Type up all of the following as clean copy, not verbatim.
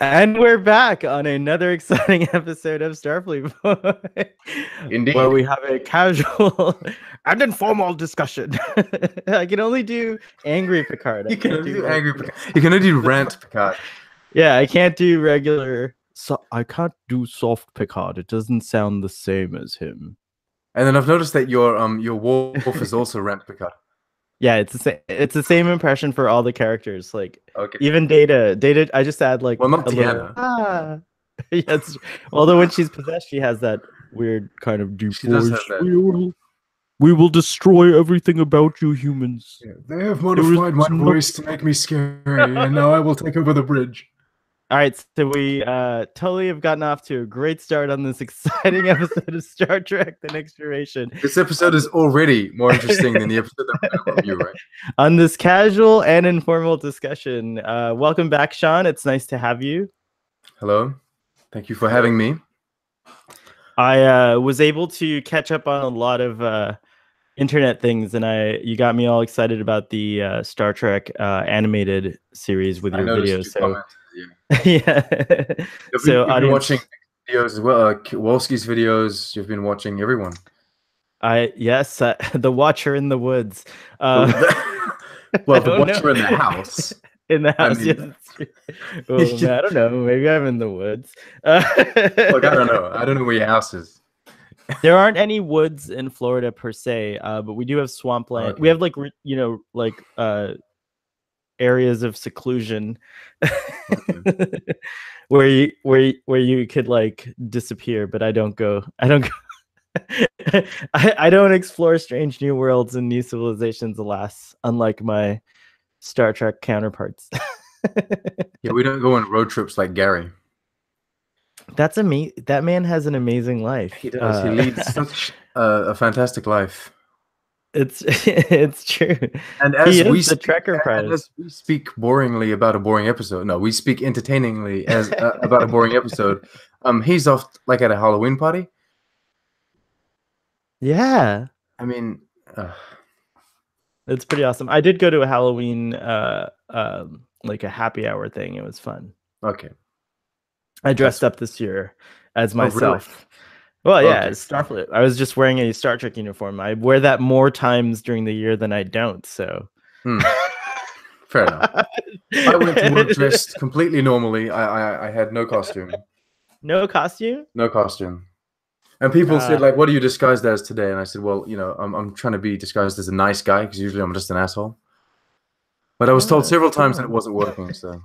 And we're back on another exciting episode of Starfleet Boy. Indeed. Where we have a casual and informal discussion. I can only do angry Picard. You can only do angry Picard. You can only do rant Picard. Yeah, I can't do regular. So I can't do soft Picard. It doesn't sound the same as him. And then I've noticed that your Worf is also rant Picard. Yeah, it's the same impression for all the characters. Like Okay. even Data. I just add like not Deanna. Yes. Although when she's possessed, she has that weird kind of deep voice. We will destroy everything about you humans. Yeah, they have modified my voice to make me scary, and now I will take over the bridge. All right, so we totally have gotten off to a great start on this exciting episode of Star Trek: The Next Generation. This episode is already more interesting than the episode that we're going to review, right? On this casual and informal discussion. Welcome back, Sean. It's nice to have you. Hello. Thank you for having me. I was able to catch up on a lot of internet things, and you got me all excited about the Star Trek animated series with your videos. So. Yeah. You've been watching videos as well. Wolski's videos. You've been watching everyone. Yes, the Watcher in the Woods. Well, the Watcher in the house. In the house, yes. Man, I don't know. Maybe I'm in the woods. Look, I don't know. I don't know where your house is. There aren't any woods in Florida per se, but we do have swampland. Okay. We have areas of seclusion where you could like disappear, but I don't go. I don't explore strange new worlds and new civilizations, alas, unlike my Star Trek counterparts. Yeah, we don't go on road trips like Gary. That's that man has an amazing life. He does. He leads such a fantastic life. It's true. And as we the Trekker Prize. As we speak boringly about a boring episode. No, we speak entertainingly as about a boring episode. He's off like at a Halloween party. Yeah. I mean, it's pretty awesome. I did go to a Halloween like a happy hour thing. It was fun. Okay. I dressed up this year as myself. Oh, really? Well, yeah, it's Starfleet. I was just wearing a Star Trek uniform. I wear that more times during the year than I don't. So, fair enough. I went to work dressed completely normally. I had no costume. No costume? No costume. And people said, like, "What are you disguised as today?" And I said, "Well, I'm trying to be disguised as a nice guy because usually I'm just an asshole." But I was told several times that it wasn't working. So,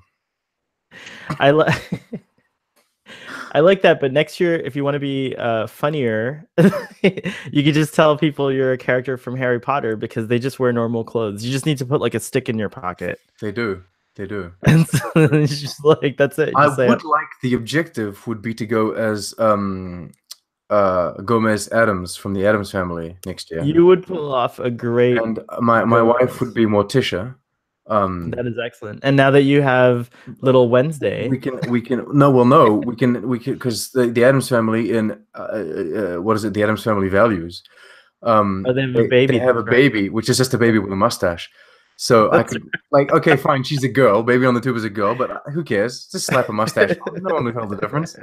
I like that, but next year, if you want to be funnier, you could just tell people you're a character from Harry Potter because they just wear normal clothes. You just need to put like a stick in your pocket. They do. And so it's just like, that's it. I would like the objective would be to go as Gomez Adams from the Addams Family next year. You would pull off a great... And my wife would be Morticia. That is excellent. And now that you have little Wednesday, we can because the Addams Family in what is it? The Addams Family values. they have a baby. They have a baby, which is just a baby with a mustache. So I could like, okay, fine, she's a girl. Baby on the tube is a girl, but who cares? Just slap a mustache. No one will tell the difference.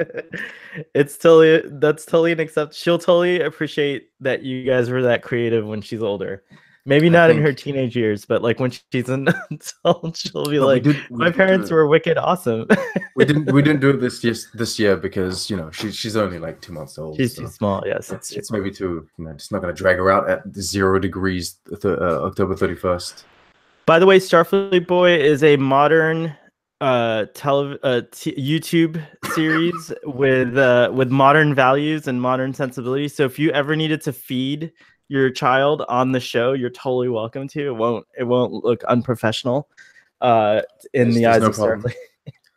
That's totally an accept. She'll totally appreciate that you guys were that creative when she's older. Maybe not in her teenage years, but like when she's an adult, she'll be like, "My parents were wicked awesome." we didn't do it this year because she's only like 2 months old. She's too small. Yes, it's maybe too. Just not going to drag her out at 0 degrees October 31st. By the way, Starfleet Boy is a modern YouTube series with modern values and modern sensibilities. So if you ever needed to feed your child on the show, you're totally welcome to. It won't look unprofessional in the eyes of Starfleet.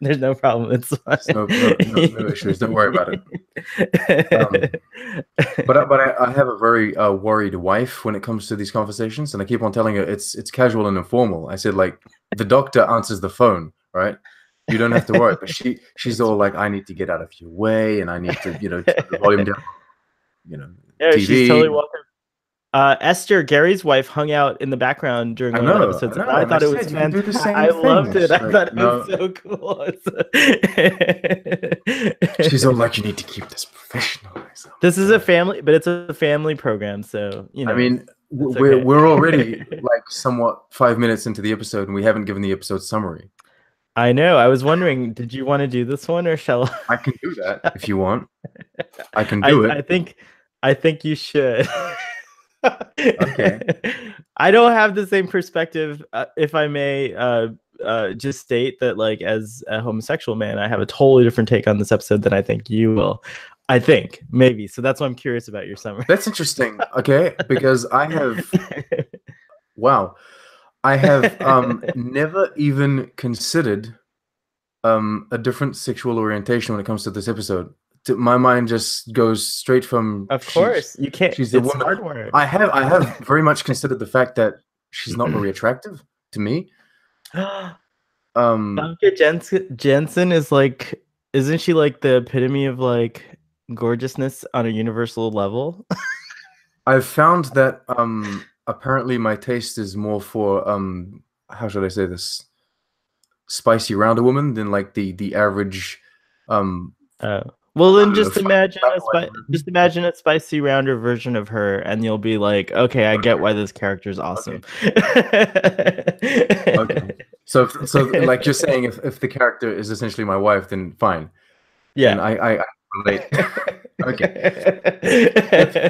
There's no problem. It's fine. No issues. Don't worry about it. But I have a very worried wife when it comes to these conversations, and I keep on telling her it's casual and informal. I said, like, the doctor answers the phone, right? You don't have to worry. But she's all like, I need to get out of your way, and I need to turn the volume down. Yeah, TV. she's totally welcome. Esther, Gary's wife, hung out in the background during I one of the know, episodes, I and know. I And I thought it was said you can do the fantastic. same I loved things. it. I Like, thought it no, was so cool. she's all like, you need to keep this professional. This is a family, but it's a family program, so you know. I mean, it's okay. we're already like somewhat 5 minutes into the episode, and we haven't given the episode summary. I know. I was wondering, did you want to do this one, or shall I can do that if you want. I can do it. I think you should. Okay. I don't have the same perspective, if I may just state that, like, as a homosexual man, I have a totally different take on this episode than I think you will. I think, maybe. So that's why I'm curious about your summary. That's interesting. Okay, because I have wow. I have never even considered a different sexual orientation when it comes to this episode. My mind just goes straight from. Of course, you can't. She's a woman. Hardware. I have very much considered the fact that she's not very attractive to me. Jensen is like, isn't she like the epitome of like gorgeousness on a universal level? I've found that apparently my taste is more for how should I say this, spicy rounder woman than like the average well, then just imagine a spicy rounder version of her, and you'll be like, okay, I get why this character is awesome. Okay. So like you're saying, if the character is essentially my wife, then fine. Yeah. And I relate. Okay.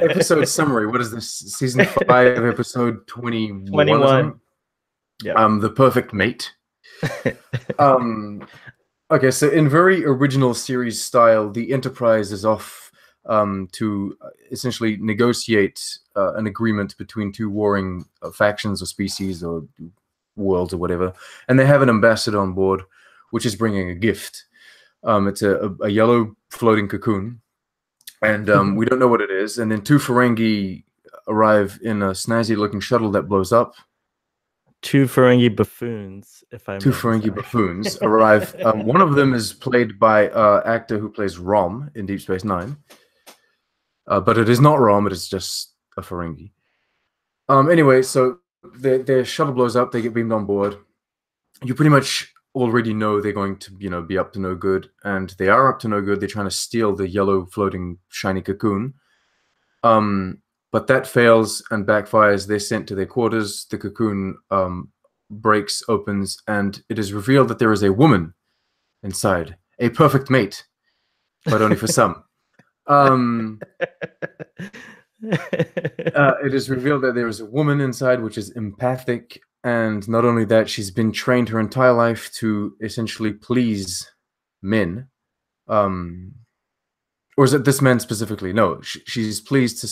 Episode summary. What is this? Season 5, episode 21. Yeah. The perfect mate. Okay, so in very original series style, the Enterprise is off to essentially negotiate an agreement between two warring factions or species or worlds or whatever, and they have an ambassador on board, which is bringing a gift. It's a yellow floating cocoon, and we don't know what it is. And then two Ferengi arrive in a snazzy-looking shuttle that blows up. Two Ferengi buffoons, if I'm Two Ferengi buffoons arrive. One of them is played by actor who plays Rom in Deep Space Nine, but it is not Rom; it is just a Ferengi. Anyway, so their shuttle blows up. They get beamed on board. You pretty much already know they're going to, be up to no good, and they are up to no good. They're trying to steal the yellow floating shiny cocoon. But that fails and backfires. They're sent to their quarters. The cocoon breaks, opens, and it is revealed that there is a woman inside, a perfect mate, but only for some. It is revealed that there is a woman inside, which is empathic, and not only that, she's been trained her entire life to essentially please men. Or is it this man specifically? No, she's pleased to.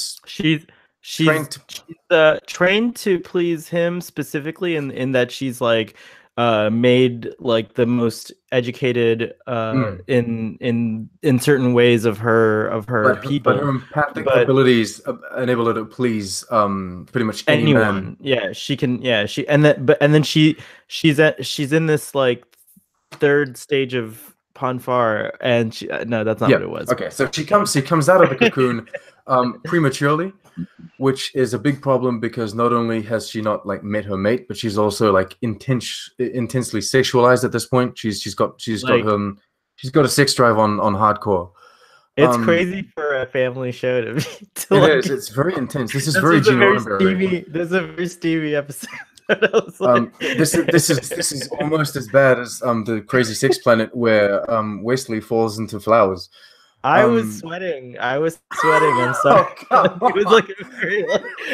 She's trained to please him specifically, in that she's like made like the most educated in certain ways of her people. But her empathic abilities enable her to please pretty much anyone. Man. Yeah, she can. Yeah, then she's in this like third stage of Ponfar, and no, that's not what it was. Okay, so she comes out of the cocoon prematurely, which is a big problem because not only has she not like met her mate, but she's also like intensely sexualized at this point. She's got a sex drive on hardcore. It's crazy for a family show to be. It is. It's very intense. This is very Gene Roddenberry. This is a very Stevie episode. This is almost as bad as the Crazy Six Planet where Wesley falls into flowers. I was sweating. I'm sorry.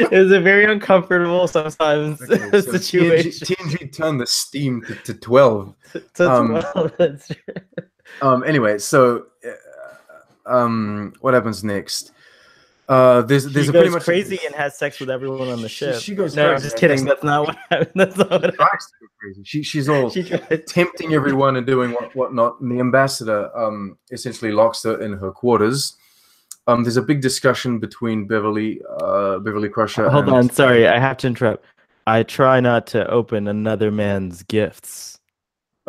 It was a very uncomfortable sometimes situation. TNG turned the steam to 12. To 12. That's true. Anyway, so what happens next? There's she goes crazy and has sex with everyone on the ship. She goes no, crazy. I'm just kidding. That's not what happened. That's not what happened. She's all tempting everyone and doing whatnot. And the ambassador essentially locks her in her quarters. There's a big discussion between Beverly Crusher. Hold on, sorry, I have to interrupt. I try not to open another man's gifts.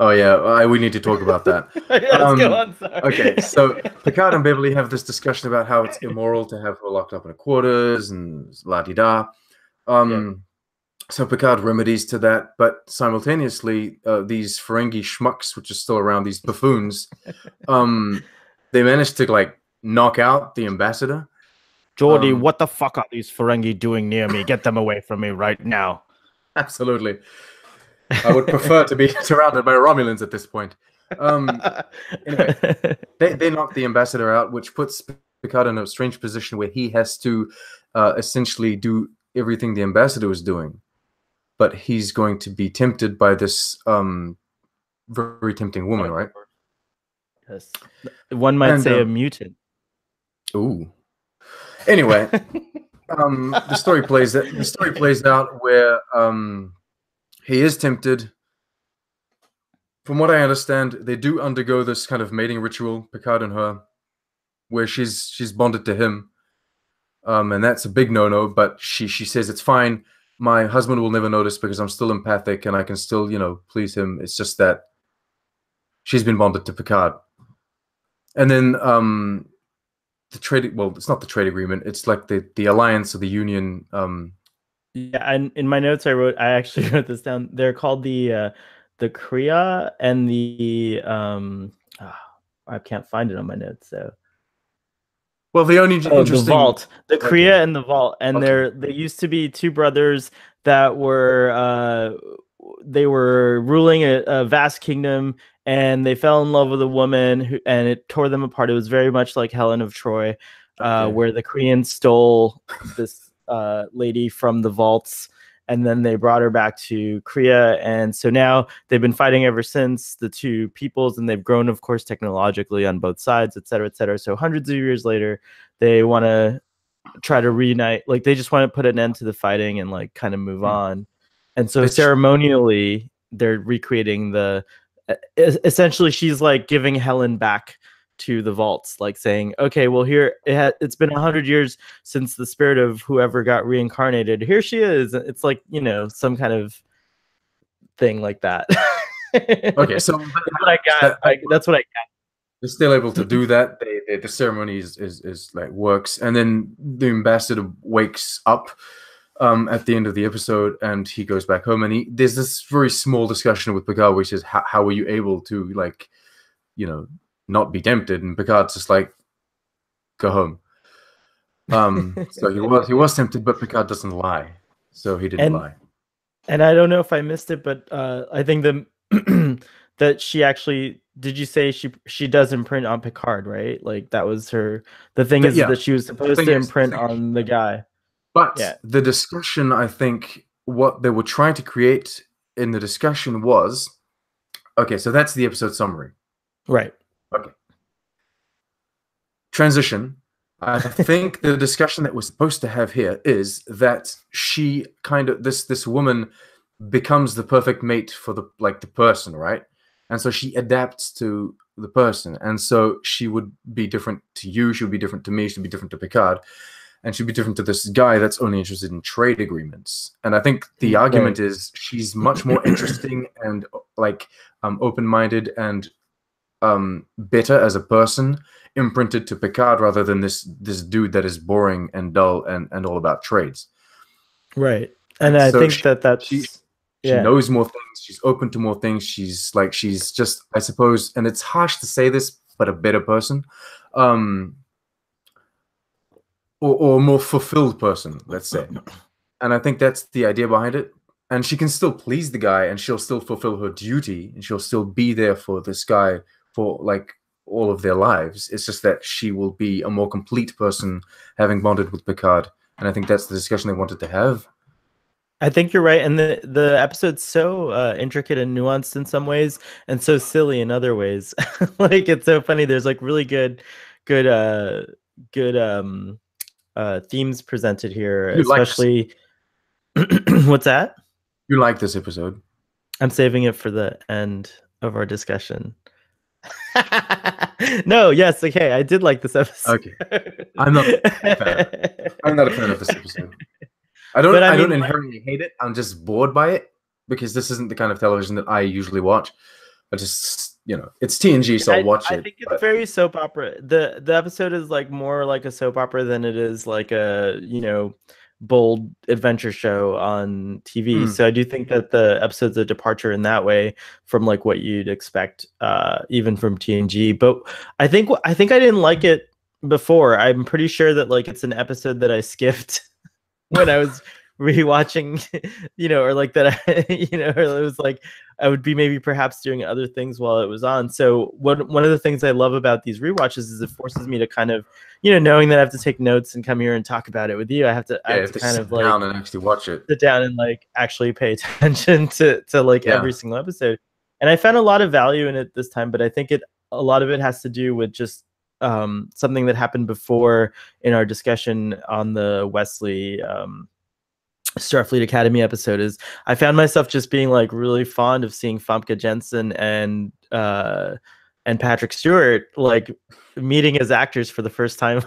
Oh yeah, we need to talk about that. Yeah, let's go on. Sorry. Okay, so Picard and Beverly have this discussion about how it's immoral to have her locked up in quarters and la-di-da. So Picard remedies to that, but simultaneously, these Ferengi schmucks, which are still around, these buffoons, they managed to like knock out the ambassador. Geordi, what the fuck are these Ferengi doing near me? Get them away from me right now. Absolutely. I would prefer to be surrounded by Romulans at this point. Anyway, they knocked the ambassador out, which puts Picard in a strange position where he has to essentially do everything the ambassador was doing. But he's going to be tempted by this very tempting woman, right? Yes. One might say a mutant. Ooh. Anyway, the story plays out where he is tempted. From what I understand, they do undergo this kind of mating ritual, Picard and her, where she's bonded to him, and that's a big no-no. But she says it's fine. My husband will never notice because I'm still empathic and I can still, please him. It's just that she's been bonded to Picard. And then the trade, well, it's not the trade agreement. It's like the alliance or the union. Yeah, and in my notes I actually wrote this down. They're called the Crian and the I can't find it on my notes. So well, the only interesting... the Vault, the Crian and the Vault, and they used to be two brothers that were they were ruling a vast kingdom, and they fell in love with a woman and it tore them apart. It was very much like Helen of Troy, where the Crian stole this lady from the vaults, and then they brought her back to Crian, and so now they've been fighting ever since, the two peoples, and they've grown, of course, technologically on both sides, etc., etc. So hundreds of years later, they want to try to reunite. Like, they just want to put an end to the fighting and like kind of move on. And so ceremonially, they're recreating essentially she's like giving Helen back to the vaults, like saying, okay, well, here it's been 100 years since the spirit of whoever got reincarnated. Here she is. It's like, some kind of thing like that. Okay, so that's what I got. That's what I got. They're still able to do that. The ceremony is like works, and then the ambassador wakes up at the end of the episode, and he goes back home, and there's this very small discussion with Picard, which is how were you able to, like, not be tempted? And Picard's just like, go home. So he was tempted, but Picard doesn't lie, so he didn't lie. And I don't know if I missed it, but I think that she actually, did you say she does imprint on Picard, right? Like, that was the thing is that she was supposed to imprint on the guy. But the discussion, I think, what they were trying to create in the discussion was, okay, so that's the episode summary. Right. Okay. Transition. I think the discussion that we're supposed to have here is that she kind of, this woman becomes the perfect mate for the person, right? And so she adapts to the person. And so she would be different to you, she would be different to me, she'd be different to Picard, and she'd be different to this guy that's only interested in trade agreements. And I think the argument is she's much more interesting and like open-minded and better as a person, imprinted to Picard, rather than this dude that is boring and dull and all about trades. Right. And I think she knows more things, she's open to more things, she's just, I suppose, and it's harsh to say this, but a better person, or a more fulfilled person, let's say. And I think that's the idea behind it. And she can still please the guy, and she'll still fulfill her duty, and she'll still be there for this guy for like all of their lives. It's just that she will be a more complete person having bonded with Picard. And I think that's the discussion they wanted to have. I think you're right, and the episode's so intricate and nuanced in some ways, and so silly in other ways. Like, it's so funny. There's like really good themes presented here, especially. What's that? You like this episode? I'm saving it for the end of our discussion. No, yes, okay, I did like this episode. Okay, I'm not a fan of this episode. I don't inherently hate it. I'm just bored by it because this isn't the kind of television that I usually watch. I just, you know, it's TNG, so I'll watch I it. think it's very soap opera. The episode is like more like a soap opera than it is like a, you know, bold adventure show on TV. So I do think that the episode's a departure in that way from like what you'd expect, even from TNG. But I think I didn't like it before. I'm pretty sure that like it's an episode that I skipped when I was rewatching, you know, or like that I, you know, or it was like I would be maybe perhaps doing other things while it was on. So one of the things I love about these rewatches is it forces me to kind of, you know, knowing that I have to take notes and come here and talk about it with you, I have to kind of like down and actually watch it. Sit down and like actually pay attention to like every single episode. And I found a lot of value in it this time, but I think a lot of it has to do with just something that happened before in our discussion on the Wesley Starfleet Academy episode. Is I found myself just being like really fond of seeing Famke Jensen and Patrick Stewart like meeting as actors for the first time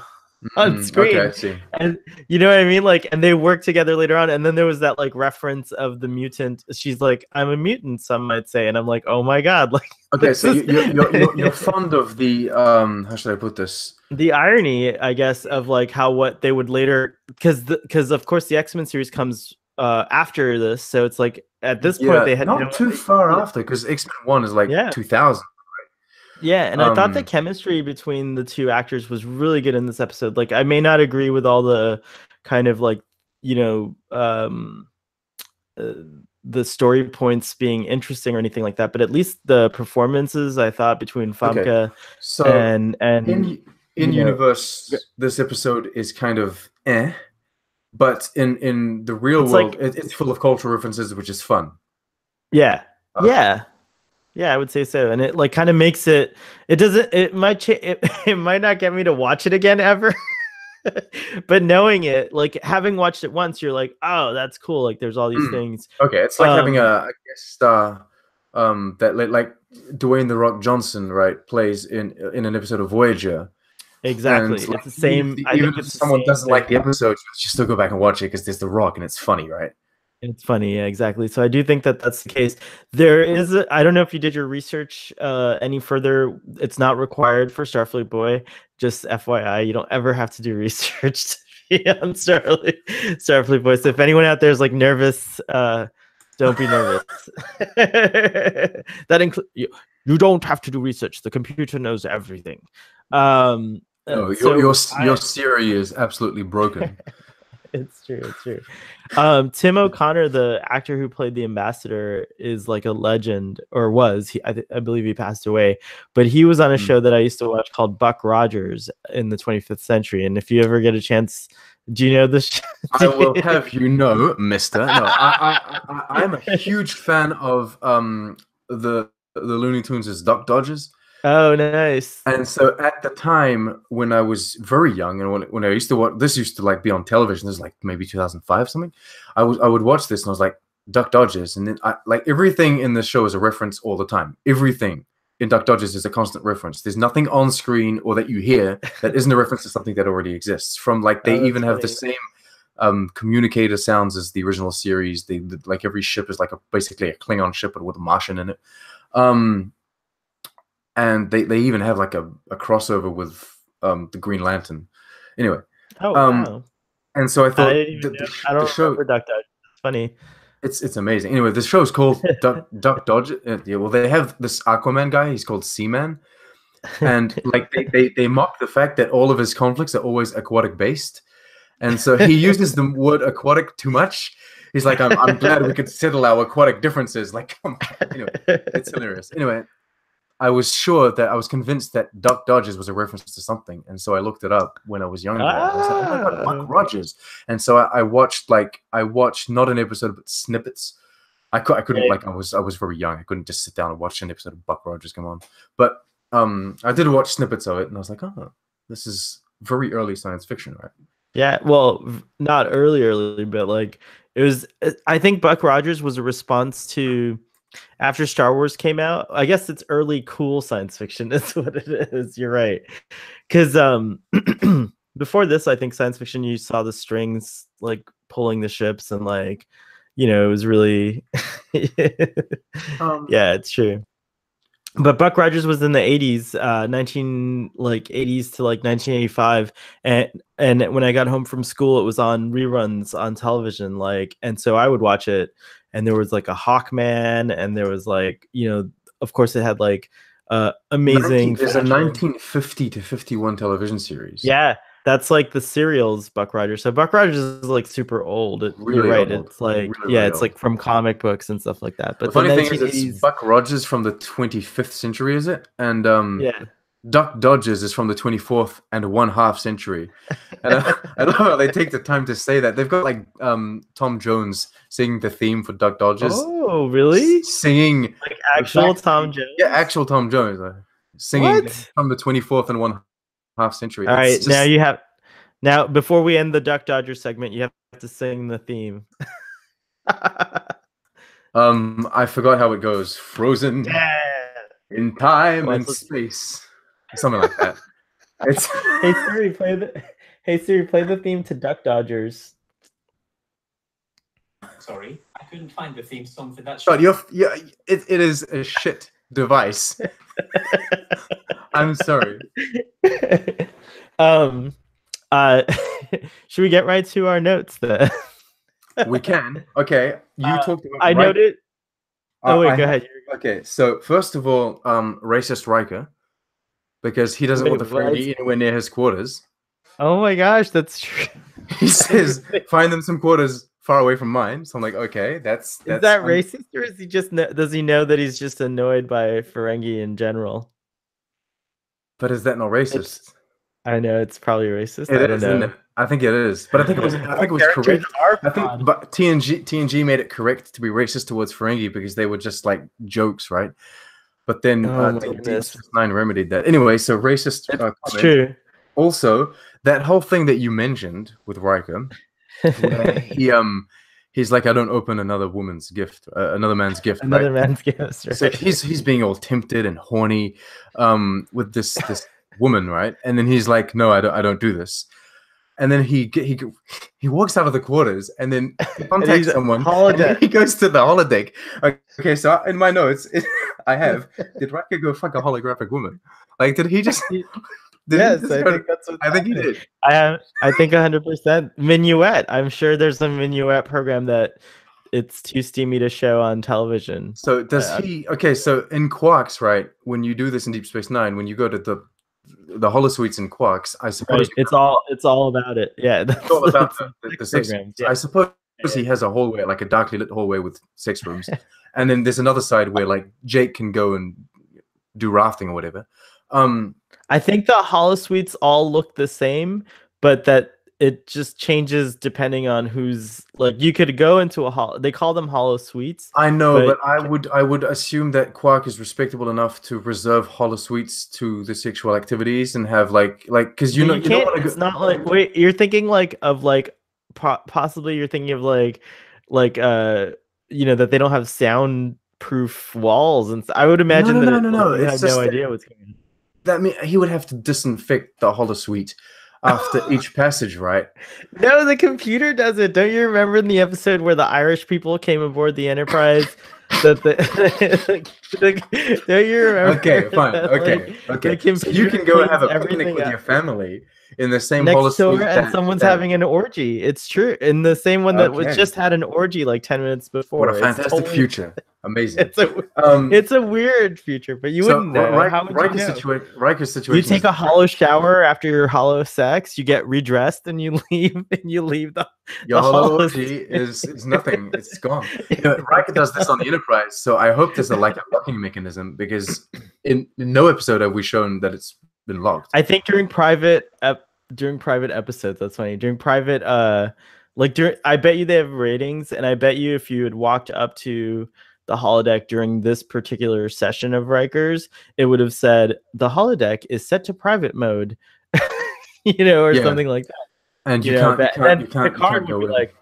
on screen. Okay, I see. And you know what I mean? Like, and they work together later on. And then there was that like reference of the mutant. She's like, I'm a mutant, some might say. And I'm like, oh my God. Like, okay, so you're fond of the how should I put this? The irony, I guess, of like how what they would later, because of course the X-Men series comes after this. So it's like at this point they had not too far after, because X-Men 1 is like 2000. Yeah, and I thought the chemistry between the two actors was really good in this episode. Like, I may not agree with all the kind of like, you know, the story points being interesting or anything like that, but at least the performances I thought between Famke and in universe, this episode is kind of but in the real world, like, it's full of cultural references, which is fun. Yeah, yeah, I would say so. And it like kind of makes it. It doesn't. It might. It might not get me to watch it again ever. But knowing it, like having watched it once, you're like, oh, that's cool. Like there's all these things. Okay, it's like having a guest star that like Dwayne "The Rock" Johnson, right, plays in an episode of Voyager. Exactly, and, like, it's the same. Even if someone doesn't like the episode, you still go back and watch it because there's The Rock and it's funny, right? It's funny, yeah, exactly. So I do think that that's the case. There is, I don't know if you did your research any further. It's not required for Starfleet Boy. Just FYI, you don't ever have to do research to be on Starfleet Boy. So if anyone out there is like nervous, don't be nervous. That includes you don't have to do research. The computer knows everything. No, your Siri is absolutely broken. It's true. It's true. Tim O'Connor, the actor who played the ambassador, is like a legend, or was. I believe he passed away, but he was on a show that I used to watch called Buck Rogers in the 25th century. And if you ever get a chance, do you know this? I will have you know, Mister. No, I'm a huge fan of the Looney Tunes' Duck Dodgers. Oh, nice. And so at the time when I was very young, and when I used to watch, this used to like be on television. This is like maybe 2005 something. I would watch this and I was like, Duck Dodgers, and then like everything in the show is a reference all the time. Everything in Duck Dodgers is a constant reference. There's nothing on screen or that you hear that isn't a reference to something that already exists. From like they even have the same communicator sounds as the original series. They like every ship is like basically a Klingon ship but with a Martian in it. And they even have like a crossover with the Green Lantern. Anyway. Oh, wow. And so I thought I don't remember Duck Dodgers. It's funny. It's amazing. Anyway, the show is called Duck Dodgers. Yeah, well, they have this Aquaman guy. He's called Seaman. And like they mock the fact that all of his conflicts are always aquatic based. And so he uses the word aquatic too much. He's like, I'm glad we could settle our aquatic differences. Like, come on. Anyway, it's hilarious. Anyway, I was convinced that Duck Dodgers was a reference to something, and so I looked it up when I was younger. I was like, oh my God, Buck Rogers. And so I watched not an episode but snippets. I couldn't like I was very young. I couldn't just sit down and watch an episode of Buck Rogers come on. But I did watch snippets of it, and I was like, oh, this is very early science fiction, right? Yeah, well, not early, but like it was. I think Buck Rogers was a response to. After Star Wars came out, I guess it's early cool science fiction. That's what it is. You're right. Because before this, I think science fiction, you saw the strings like pulling the ships and like, you know, it was really, yeah, it's true. But Buck Rogers was in the 80s, 80s to like 1985, and when I got home from school, it was on reruns on television, like, and so I would watch it, and there was like a Hawkman, and there was like, of course it had like amazing. There's a 1950 to 51 television series. Yeah, that's like the serials Buck Rogers. So Buck Rogers is like super old. You're right. Old. It's like really it's old. Like from comic books and stuff like that. But the funny thing is, it's Buck Rogers from the 25th century, is it? And Duck Dodgers is from the 24th and 1/2 century. And I love how they take the time to say that. They've got like Tom Jones singing the theme for Duck Dodgers. Oh, really? Singing like actual Tom Jones? Yeah, actual Tom Jones. Singing from the 24th and 1/2 century. All right, now before we end the Duck Dodgers segment, you have to sing the theme. I forgot how it goes. Frozen in time and space. Something like that. It's Hey Siri, play the theme to Duck Dodgers. Sorry, I couldn't find the theme song for that show. It is a shit device. I'm sorry. Should we get right to our notes then? We can. Okay. You talked about I noted. Oh wait, go ahead. Okay, so first of all, racist Riker, because he doesn't want the Ferengi anywhere near his quarters. Oh my gosh, that's true. He says, "Find them some quarters far away from mine." So I'm like, okay, that's is that racist, or is he just does he know that he's just annoyed by Ferengi in general? But is that not racist? I know it's probably racist. I don't know. I think it is, but I think it was correct. But TNG made it correct to be racist towards Ferengi because they were just like jokes, right? But then Deep Space Nine remedied that. Anyway, so racist. It's true. Also, that whole thing that you mentioned with Riker, he's like, I don't open another woman's gift, another man's gift. Another man's gift. Right? So he's being all tempted and horny, with this woman, right? And then he's like, no, I don't do this. And then he walks out of the quarters and then he contacts someone. And then he goes to the holodeck. Okay, so in my notes, I have, did Riker go fuck a holographic woman? Like, did he just? Yes, I think that's what I think he did. I think 100%. Minuet. I'm sure there's some Minuet program that it's too steamy to show on television. So does he? Okay, so in Quarks, right? When you do this in Deep Space Nine, when you go to the holosuites in Quarks, I suppose it's all about it. Yeah, it's all about the sex rooms. Yeah. I suppose he has a hallway, like a darkly lit hallway with sex rooms, and then there's another side where like Jake can go and do rafting or whatever. I think the holosuites all look the same, but that it just changes depending on who's like. You could go into they call them holosuites. I know, but I would assume that Quark is respectable enough to reserve holosuites to the sexual activities and have like because you don't want to go. It's not like wait, you're thinking like of like possibly you're thinking of like that they don't have soundproof walls and I would imagine no. You have no idea what's going on. That mean he would have to disinfect the holosuite after each passage, right? No, the computer does it. Don't you remember in the episode where the Irish people came aboard the Enterprise? Don't you remember? Okay, fine. Okay. So you can go and have a picnic with your family in the same holosuite, and someone's having an orgy. It's true. In the same one that was just had an orgy like 10 minutes before. What a fantastic future. Amazing. It's a weird future, but you wouldn't know. How would you know? Riker's situation. You take a hollow shower after your hollow sex, you get redressed, and you leave the your hollow orgy is nothing. It's gone. Riker does this on the Enterprise, so I hope there's a locking mechanism because in no episode have we shown that it's been locked. I think during private episodes, that's funny. During private, I bet you they have ratings, and I bet you if you had walked up to the holodeck during this particular session of Riker's, it would have said the holodeck is set to private mode, or something like that. And you can't go be like,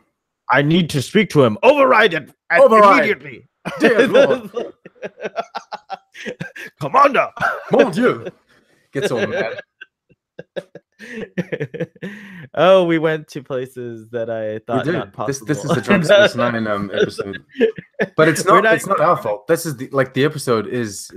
I need to speak to him. Override it immediately. Dear Lord. Commander. Mon Dieu. Gets all mad. Oh, we went to places that I We thought did. not possible. This is the Drunk Space Nine episode, but it's We're not. It's not our fault. This is the episode is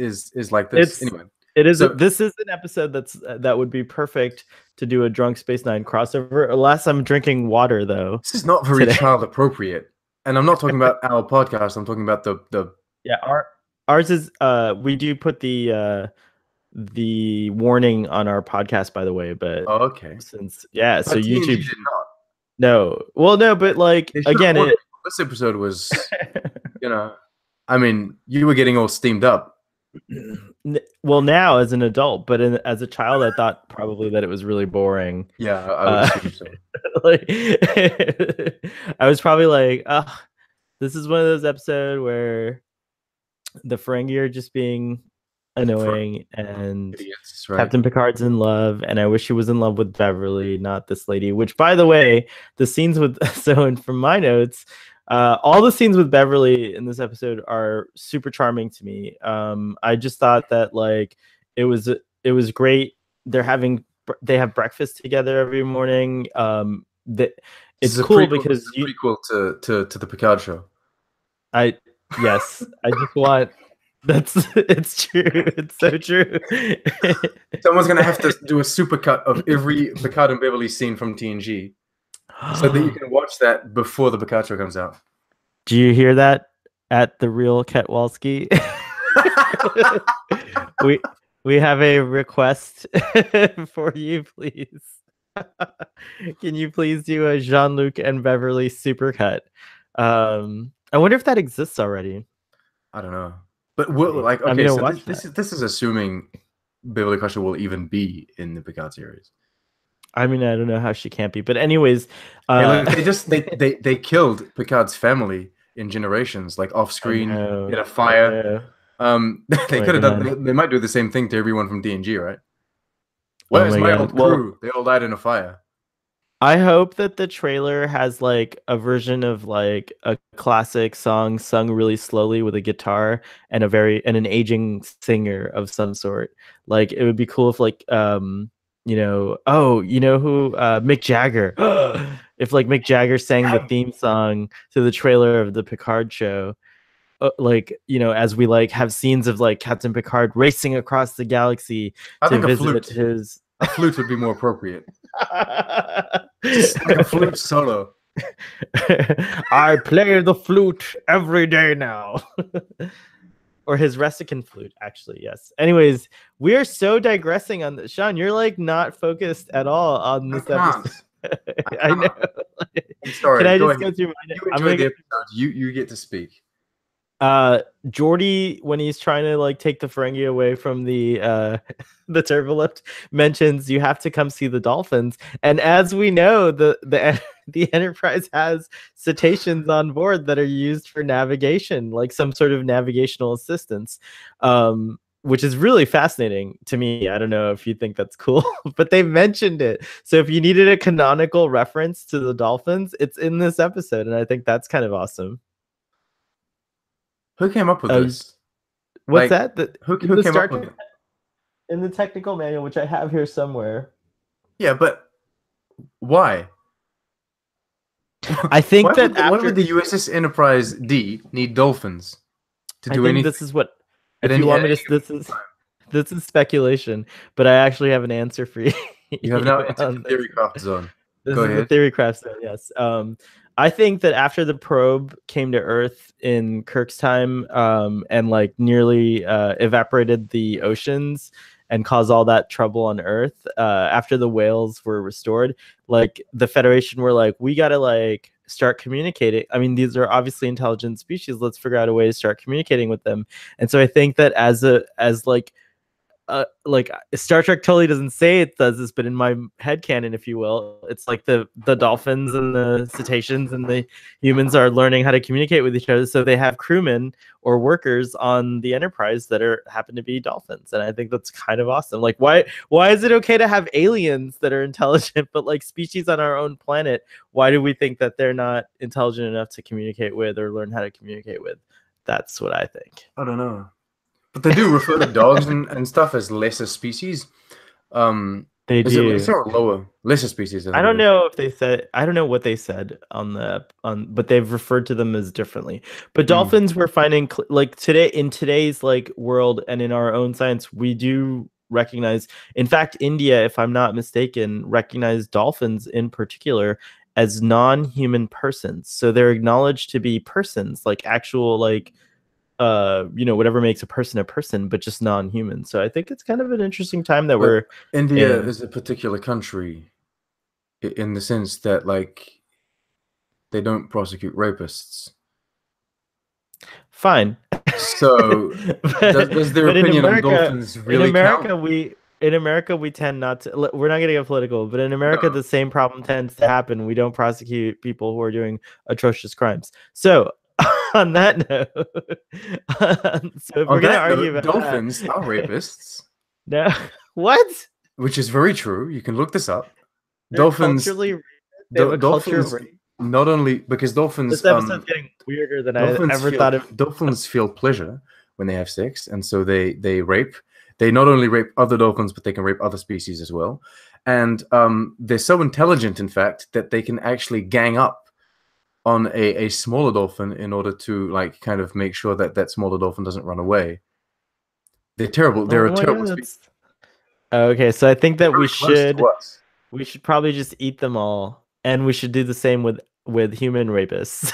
like this It's anyway. it is. So- This is an episode that would be perfect to do a Drunk Space Nine crossover. Unless I'm drinking water, though. This is not very Today. child appropriate, and I'm not talking about our podcast. I'm talking about the. Yeah, ours is. We do put the warning on our podcast, by the way. But Oh, okay. since But so TNG YouTube. did not. No, well, no, but like They should've again, warned people. This episode was, I mean, you were getting all steamed up. well, now as an adult, but as a child, I thought probably that it was really boring. Yeah, I would assume so. Like, I was probably like, oh, this is one of those episodes where the Ferengi are just being annoying and Idiots, right? Captain Picard's in love, and I wish he was in love with Beverly, not this lady. Which, by the way, the scenes with from my notes, all the scenes with Beverly in this episode are super charming to me. I just thought that like it was great. They have breakfast together every morning. It's cool because it's a prequel to the Picard show. I just want. It's true. It's so true. Someone's gonna have to do a supercut of every Picard and Beverly scene from TNG, so that you can watch that before the Picard show comes out. Do you hear that at the real Ketwalski? we have a request for you, please. Can you please do a Jean-Luc and Beverly supercut? I wonder if that exists already. I don't know. But like, okay, so this is assuming Beverly Crusher will even be in the Picard series. I mean, I don't know how she can't be, but anyways, they killed Picard's family in Generations, like off screen in a fire. They could have done. They might do the same thing to everyone from DNG, right? Where's my old crew? They all died in a fire. I hope that the trailer has like a version of like a classic song sung really slowly with a guitar and an aging singer of some sort. Like it would be cool if like who Mick Jagger. If like Mick Jagger sang the theme song to the trailer of the Picard show. As we like have scenes of like Captain Picard racing across the galaxy to visit his. A flute would be more appropriate. Just like a flute solo. I play the flute every day now. Or his Resican flute, actually, yes. Anyways, we are so digressing on this. Sean, you're like not focused at all on this episode. I know. I'm sorry. Can I just go through my notes? You enjoy the episode. You get to speak. Geordi, when he's trying to like take the Ferengi away from the turbolift, mentions you have to come see the dolphins. And as we know, the Enterprise has cetaceans on board that are used for navigation, like some sort of navigational assistance, which is really fascinating to me. I don't know if you think that's cool, but they mentioned it. So if you needed a canonical reference to the dolphins, it's in this episode, and I think that's kind of awesome. Who came up with this? What's that? Who came up with it? In the technical manual, which I have here somewhere. Yeah, but why? I think why would the USS Enterprise D need dolphins to do anything? This is what. If you want me to, this is speculation, but I actually have an answer for you. You have now entered the theory craft zone. This is the theory craft zone. Yes. I think that after the probe came to Earth in Kirk's time, and like nearly evaporated the oceans and caused all that trouble on Earth, after the whales were restored, like the Federation were like, we gotta like start communicating. I mean, these are obviously intelligent species. Let's figure out a way to start communicating with them. And so I think that as Star Trek totally doesn't say it does this, but in my headcanon, if you will, it's like the dolphins and the cetaceans and the humans are learning how to communicate with each other. So they have crewmen or workers on the Enterprise that happen to be dolphins. And I think that's kind of awesome. Like, why is it okay to have aliens that are intelligent, but like species on our own planet, why do we think that they're not intelligent enough to communicate with or learn how to communicate with? That's what I think. I don't know. But they do refer to dogs and stuff as lesser species. They Is it do. lesser or lower? Lesser species. I don't know if they said. I don't know what they said but they've referred to them as differently. But dolphins, we're finding like today in today's like world and in our own science, we do recognize. In fact, India, if I'm not mistaken, recognize dolphins in particular as non-human persons. So they're acknowledged to be persons, like actual like whatever makes a person, but just non-human. So I think it's kind of an interesting time that we're India in. is a particular country in the sense that like they don't prosecute rapists. Fine. So does their opinion on dolphins really count? In America we tend not to. We're not going to get political, but in America the same problem tends to happen. We don't prosecute people who are doing atrocious crimes. So on that note, so if we're going to argue about dolphins are rapists. No, what? Which is very true. You can look this up. Dolphins. They have a culture of rape. Not only because dolphins. This episode's getting weirder than I ever thought of. Dolphins feel pleasure when they have sex, and so they rape. They not only rape other dolphins, but they can rape other species as well. And they're so intelligent, in fact, that they can actually gang up on a smaller dolphin in order to like kind of make sure that smaller dolphin doesn't run away. They're terrible. They're a terrible species. Okay, so I think that we should probably just eat them all, and we should do the same with human rapists.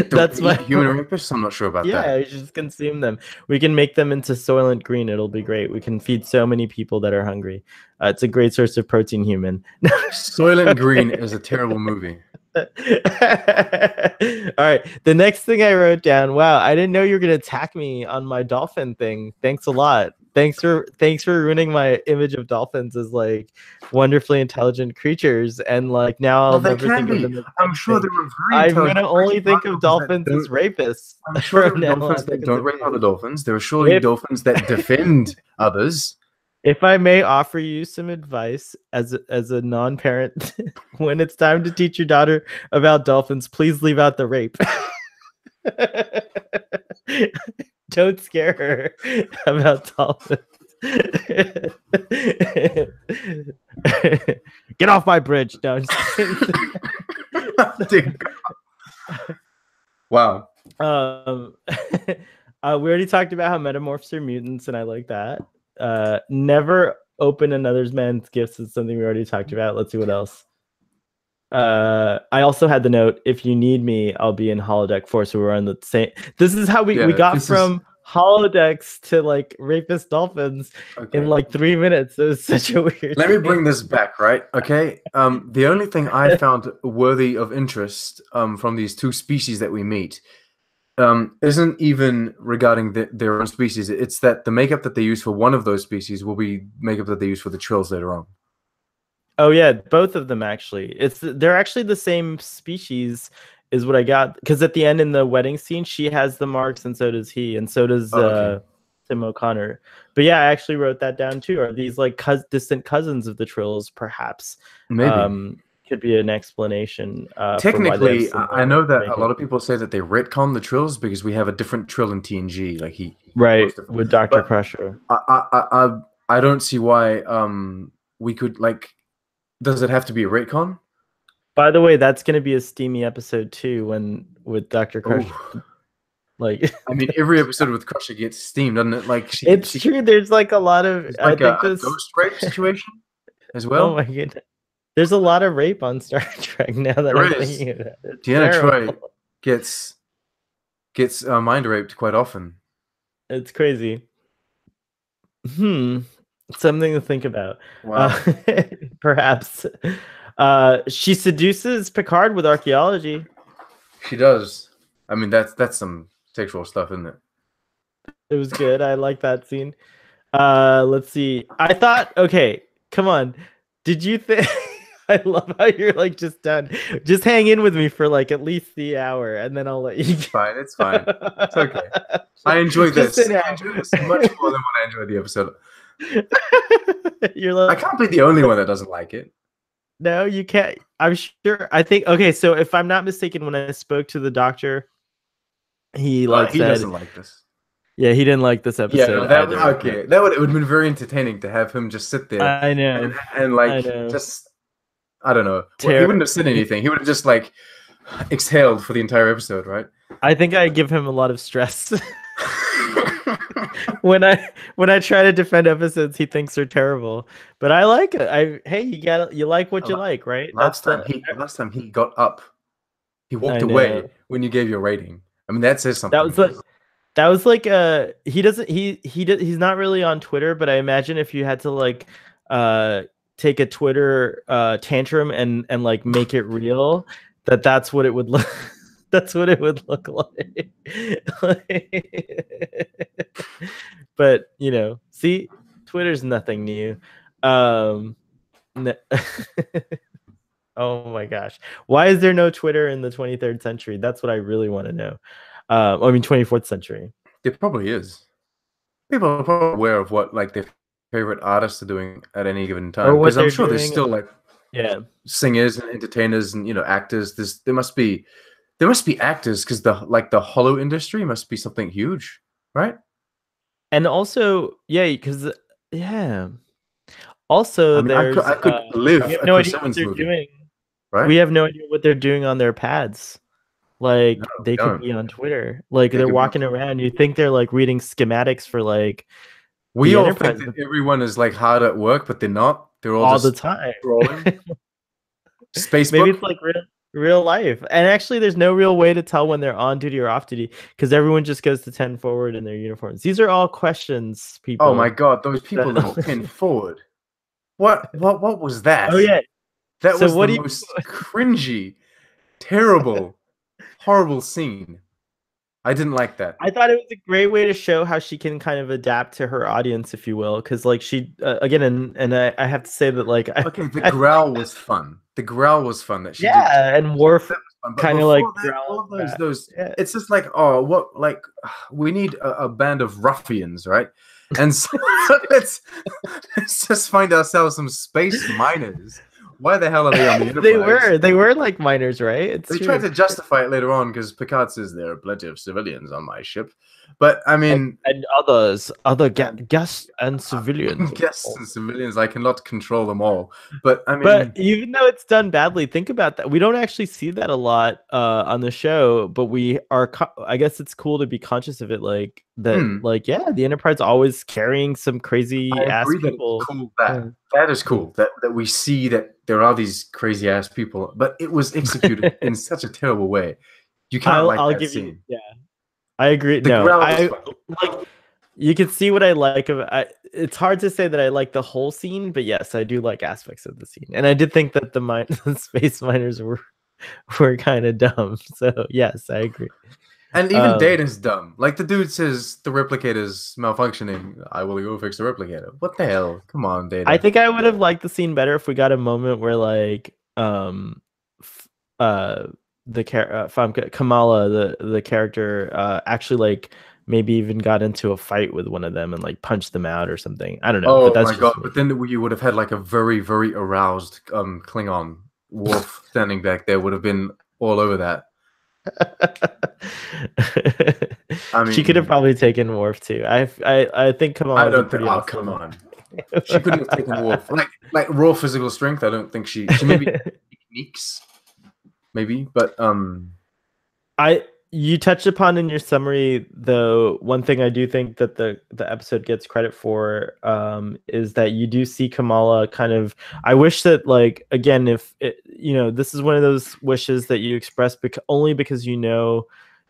That's my human rapists. I'm not sure about that. Yeah, we should just consume them. We can make them into Soylent Green. It'll be great. We can feed so many people that are hungry. It's a great source of protein. Human. Soylent Green is a terrible movie. All right. The next thing I wrote down. Wow, I didn't know you were gonna attack me on my dolphin thing. Thanks a lot. Thanks for ruining my image of dolphins as like wonderfully intelligent creatures, and like now I'll never think of them. I'm sure they were very. I'm gonna only think of dolphins as rapists. I'm sure there are dolphins that don't rape other dolphins. There are surely dolphins that defend others. If I may offer you some advice as a non-parent, when it's time to teach your daughter about dolphins, please leave out the rape. Don't scare her about dolphins. Get off my bridge. No, wow. We already talked about how metamorphs are mutants, and I like that. Never open another man's gifts is something we already talked about. Let's see what else. I also had the note, if you need me, I'll be in holodeck 4. So we're on the same. This is how we got from holodecks to like rapist dolphins in like 3 minutes. It was such a weird Let me bring this back, right? Okay. The only thing I found worthy of interest from these two species that we meet isn't even regarding their own species. It's that the makeup that they use for one of those species will be makeup that they use for the Trills later on. Oh yeah, both of them actually. They're actually the same species, is what I got. Because at the end in the wedding scene, she has the marks, and so does he, and so does Tim O'Connor. But yeah, I actually wrote that down too. Are these like distant cousins of the Trills? Perhaps. Maybe. Could be an explanation. Technically, I know that a lot of people say that they retcon the Trills because we have a different Trill in TNG. Like he with Dr. Crusher. I don't see why we could like. Does it have to be a retcon? By the way, that's going to be a steamy episode too with Dr. Crusher. Ooh. Like, I mean, every episode with Crusher gets steamed, doesn't it? Like, it's true. There's like a lot of like a ghost rape situation as well. Oh my goodness. There's a lot of rape on Star Trek now that I'm thinking about it. Deanna Troi gets mind raped quite often. It's crazy. Something to think about. Wow. Perhaps. She seduces Picard with archaeology. She does. I mean, that's some sexual stuff, isn't it? It was good. I like that scene. Let's see. I thought, okay, come on. Did you think... I love how you're like just done. Just hang in with me for like at least the hour, and then I'll let you. It's fine. It's fine. It's okay. I enjoy this. I enjoy this much more than when I enjoy the episode. You're like, I can't be the only one that doesn't like it. No, you can't. I'm sure. I think. Okay, so if I'm not mistaken, when I spoke to the doctor, he said, doesn't like this. Yeah, he didn't like this episode either. Okay. That would it would have been very entertaining to have him just sit there. I know. And I like know. just I don't know. Well, he wouldn't have said anything. He would have just like exhaled for the entire episode, right? I think I give him a lot of stress. when I try to defend episodes he thinks are terrible, but I like it. Hey, you like what you like, right? Last time he got up, he walked away when you gave your rating. I mean, that says something. That was like he's not really on Twitter, but I imagine if you had to like take a Twitter tantrum and like make it real, that's what it would look. That's what it would look like. But you know, see, Twitter's nothing new. Oh my gosh, why is there no Twitter in the 23rd century? That's what I really want to know. I mean 24th century. There probably is. People are probably aware of what like their favorite artists are doing at any given time, because I'm sure there's still like singers and entertainers and actors. There must be actors, because the holo industry must be something huge, right? And also also, I mean, I could live a Chris Evans movie, doing. Right? We have no idea what they're doing on their pads. Like they could be on Twitter. Like they're walking around. You think they're like reading schematics for like. We all think that everyone is like hard at work, but they're not. They're all the time scrolling. Space. Maybe it's like real life. And actually, there's no real way to tell when they're on duty or off duty, because everyone just goes to 10 forward in their uniforms. These are all questions, people. Oh my god, those people that were 10 forward. What was that? Oh yeah. That was the most cringy, terrible, horrible scene. I didn't like that. I thought it was a great way to show how she can kind of adapt to her audience, if you will, because like she again, and I have to say that like the growl was fun. The growl was fun that she did. And Worf kind of like all those. Yeah. It's just like we need a band of ruffians, right? And so let's just find ourselves some space miners. Why the hell are they on the Enterprise? They were like miners, right? They tried to justify it later on, because Picard says there are plenty of civilians on my ship, but I mean, and guests and civilians. Guests and civilians, I cannot control them all. But I mean, but even though it's done badly, think about that. We don't actually see that a lot on the show, but we are. I guess it's cool to be conscious of it, like that. Like, yeah, the Enterprise always carrying some crazy ass people. Cool, that is cool. That we see that there are these crazy ass people, but it was executed in such a terrible way. You can't like that scene. I agree. You can see what I like of it. It's hard to say that I like the whole scene, but yes, I do like aspects of the scene. And I did think that the space miners were kind of dumb. So yes, I agree. And even Data's dumb. Like the dude says the replicator's malfunctioning. I will go fix the replicator. What the hell? Come on, Data. I think I would have liked the scene better if we got a moment where like Kamala, the character, actually like maybe even got into a fight with one of them and like punched them out or something. I don't know. Oh my god! But then you would have had like a very, very aroused Klingon. Worf standing back there would have been all over that. I mean, she could have probably taken Worf too. I think Kamala. I don't think. Oh, come on. She couldn't have taken Worf. Like raw physical strength. I don't think she maybe techniques. Maybe, but you touched upon in your summary, though, one thing I do think that the episode gets credit for is that you do see Kamala kind of. I wish that, like, again, if it, this is one of those wishes that you express only because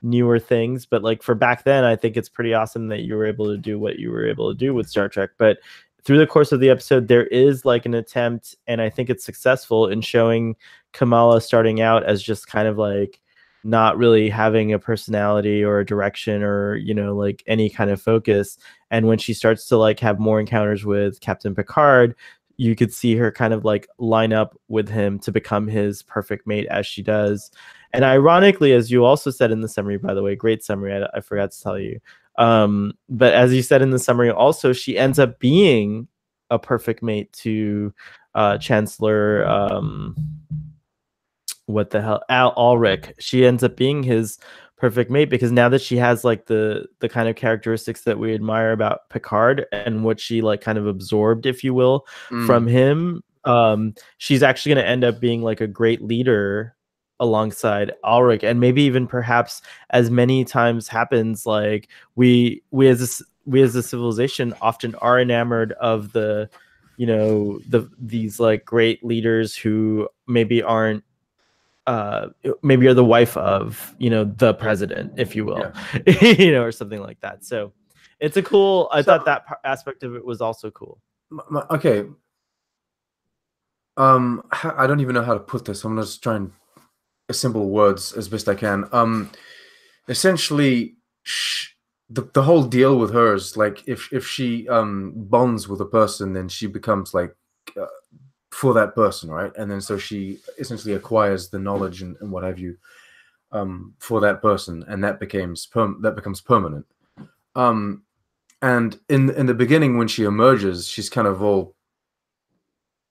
newer things, but like for back then, I think it's pretty awesome that you were able to do what you were able to do with Star Trek. But through the course of the episode, there is like an attempt, and I think it's successful in showing Kamala starting out as just kind of like not really having a personality or a direction or, like any kind of focus. And when she starts to like have more encounters with Captain Picard, you could see her kind of like line up with him to become his perfect mate, as she does. And ironically, as you also said in the summary, by the way, great summary, I forgot to tell you. But as you said in the summary, also, she ends up being a perfect mate to Chancellor, what the hell, Al Ulrich. She ends up being his perfect mate, because now that she has like the kind of characteristics that we admire about Picard and what she like kind of absorbed, if you will, from him, she's actually going to end up being like a great leader alongside Ulrich, and maybe even perhaps, as many times happens, like we as a civilization often are enamored of the, you know, these like great leaders who maybe aren't maybe are the wife of, you know, the president, if you will, you know, or something like that. So it's a cool, I thought that aspect of it was also cool. Okay. I don't even know how to put this. I'm just trying assemble words as best I can. Essentially, the whole deal with her is like if she bonds with a person, then she becomes like for that person, right? And then so she essentially acquires the knowledge and what have you for that person, and that becomes permanent. And in the beginning, when she emerges, she's kind of all,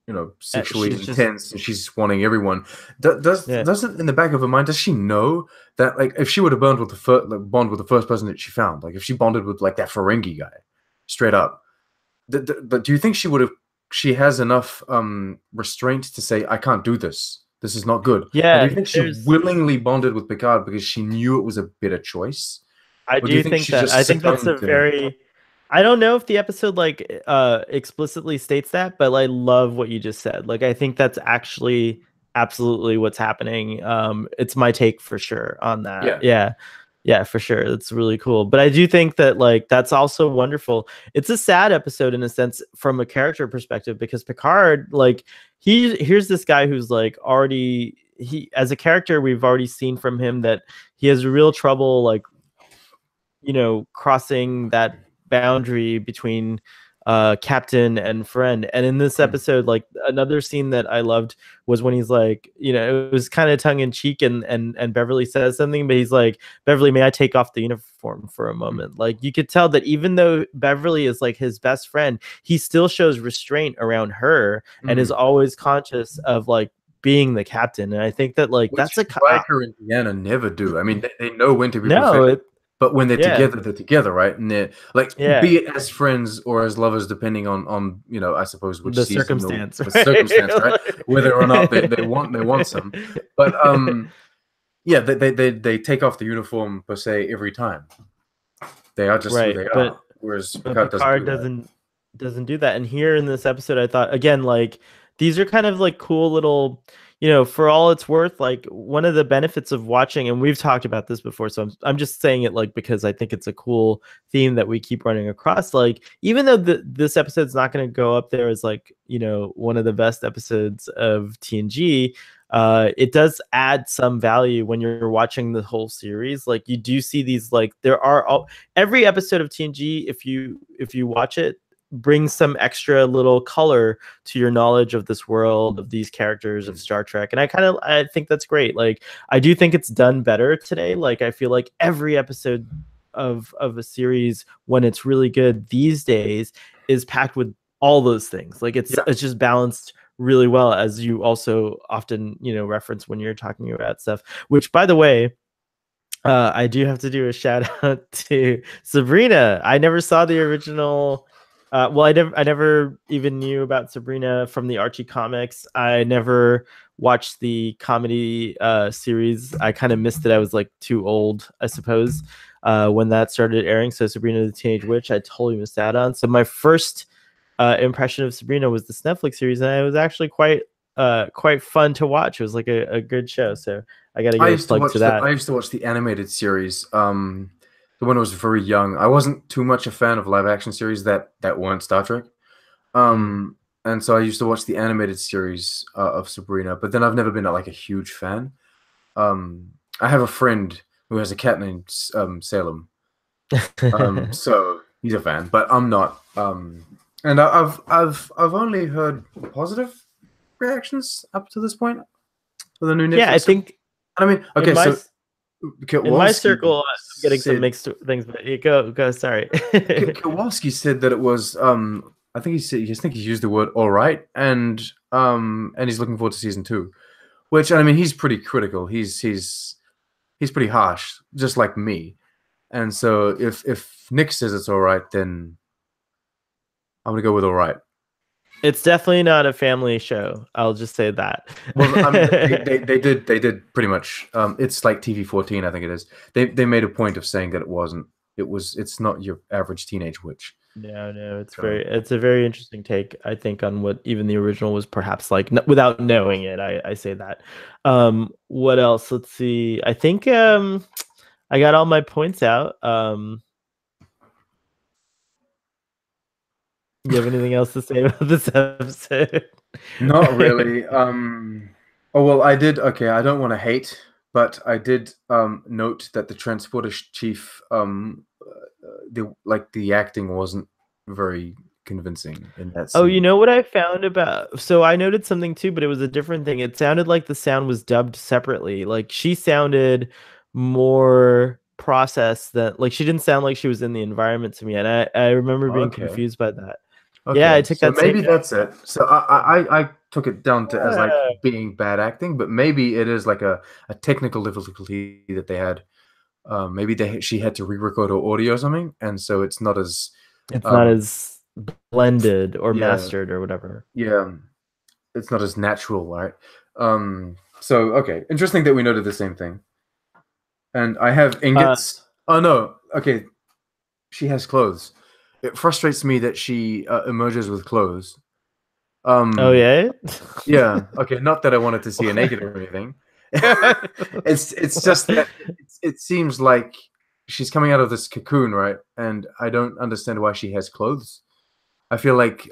you know, sexually intense, and she's wanting everyone. Doesn't in the back of her mind, does she know that like if she would have bond with the first person that she found, like if she bonded with like that Ferengi guy, straight up, do you think she has enough restraint to say, I can't do this. This is not good? Yeah. Or do you think she willingly bonded with Picard because she knew it was a better choice? I do think that. I think that's a very. I don't know if the episode like explicitly states that, but I love what you just said. Like, I think that's actually absolutely what's happening. It's my take for sure on that. Yeah, for sure. It's really cool. But I do think that like that's also wonderful. It's a sad episode in a sense from a character perspective, because Picard, like, here's this guy who's like already, he as a character, we've already seen from him that he has real trouble, like, you know, crossing that boundary between captain and friend. And in this episode, like, another scene that I loved was when he's like, you know, it was kind of tongue-in-cheek, and Beverly says something, but he's like, Beverly, may I take off the uniform for a moment? Like, you could tell that even though Beverly is like his best friend, he still shows restraint around her and is always conscious of like being the captain. And I think that like that's a Riker and Deanna never do. I mean, they know when to be perfect. But when they're together, right? And they're like, be it as friends or as lovers, depending on you know, I suppose which the circumstance, the circumstance, right? Whether or not they want some. But yeah, they take off the uniform per se every time. They are just who they are. Whereas Picard doesn't do that. And here in this episode, I thought again, like, these are kind of like cool little, you know, for all it's worth, like, one of the benefits of watching, and we've talked about this before, so I'm just saying it like because I think it's a cool theme that we keep running across. Like, even though this episode's not going to go up there as like, you know, one of the best episodes of TNG, it does add some value when you're watching the whole series. Like, you do see these, like, there are every episode of TNG, if you watch it, brings some extra little color to your knowledge of this world, of these characters, of Star Trek. And I think that's great. Like, I do think it's done better today. Like, I feel like every episode of a series, when it's really good these days, is packed with all those things. Like, it's just balanced really well, as you also often, you know, reference when you're talking about stuff, which, by the way, I do have to do a shout out to Sabrina. I never saw the original. Well, I never even knew about Sabrina from the Archie comics. I never watched the comedy series. I kind of missed it. I was like too old, I suppose, when that started airing. So Sabrina the Teenage Witch, I totally missed out on. So my first impression of Sabrina was this Netflix series, and it was actually quite fun to watch. It was like a good show. So I got to give a plug to that. I used to watch the animated series. When I was very young, I wasn't too much a fan of live action series that weren't Star Trek. And so I used to watch the animated series of Sabrina, but then I've never been like a huge fan. I have a friend who has a cat named Salem. So he's a fan, but I'm not. And I've only heard positive reactions up to this point for the new Netflix. Yeah, I think. I mean, okay, so. In my circle, I'm getting some mixed things, but you go. Sorry. Kowalski said that it was. I think he used the word "all right," and he's looking forward to season 2. Which, I mean, he's pretty critical. He's he's pretty harsh, just like me. And so if Nick says it's all right, then I'm gonna go with all right. It's definitely not a family show. I'll just say that. Well, they did pretty much. It's like TV-14, I think it is. They made a point of saying that it wasn't. It's not your average teenage witch. No, it's a very interesting take, I think, on what even the original was perhaps like, without knowing it. I say that. What else? Let's see. I think I got all my points out. You have anything else to say about this episode? Not really. Oh well, I did. Okay, I don't want to hate, but I did note that the transporter chief, the acting wasn't very convincing in that scene. Oh, you know what I found about? So I noted something too, but it was a different thing. It sounded like the sound was dubbed separately. Like she sounded more processed than, like she didn't sound like she was in the environment to me, and I remember being confused by that. Okay. Yeah, I took that. Maybe that's it. So I took it down to as like being bad acting, but maybe it is like a technical difficulty that they had. Maybe she had to re-record her audio or something, and so it's not as blended or mastered or whatever. Yeah, it's not as natural, right? So okay, interesting that we noted the same thing. And I have ingots. Oh no, okay, she has clothes. It frustrates me that she emerges with clothes. Oh yeah. Yeah. Okay. Not that I wanted to see her naked or anything. It's just that it seems like she's coming out of this cocoon, right? And I don't understand why she has clothes. I feel like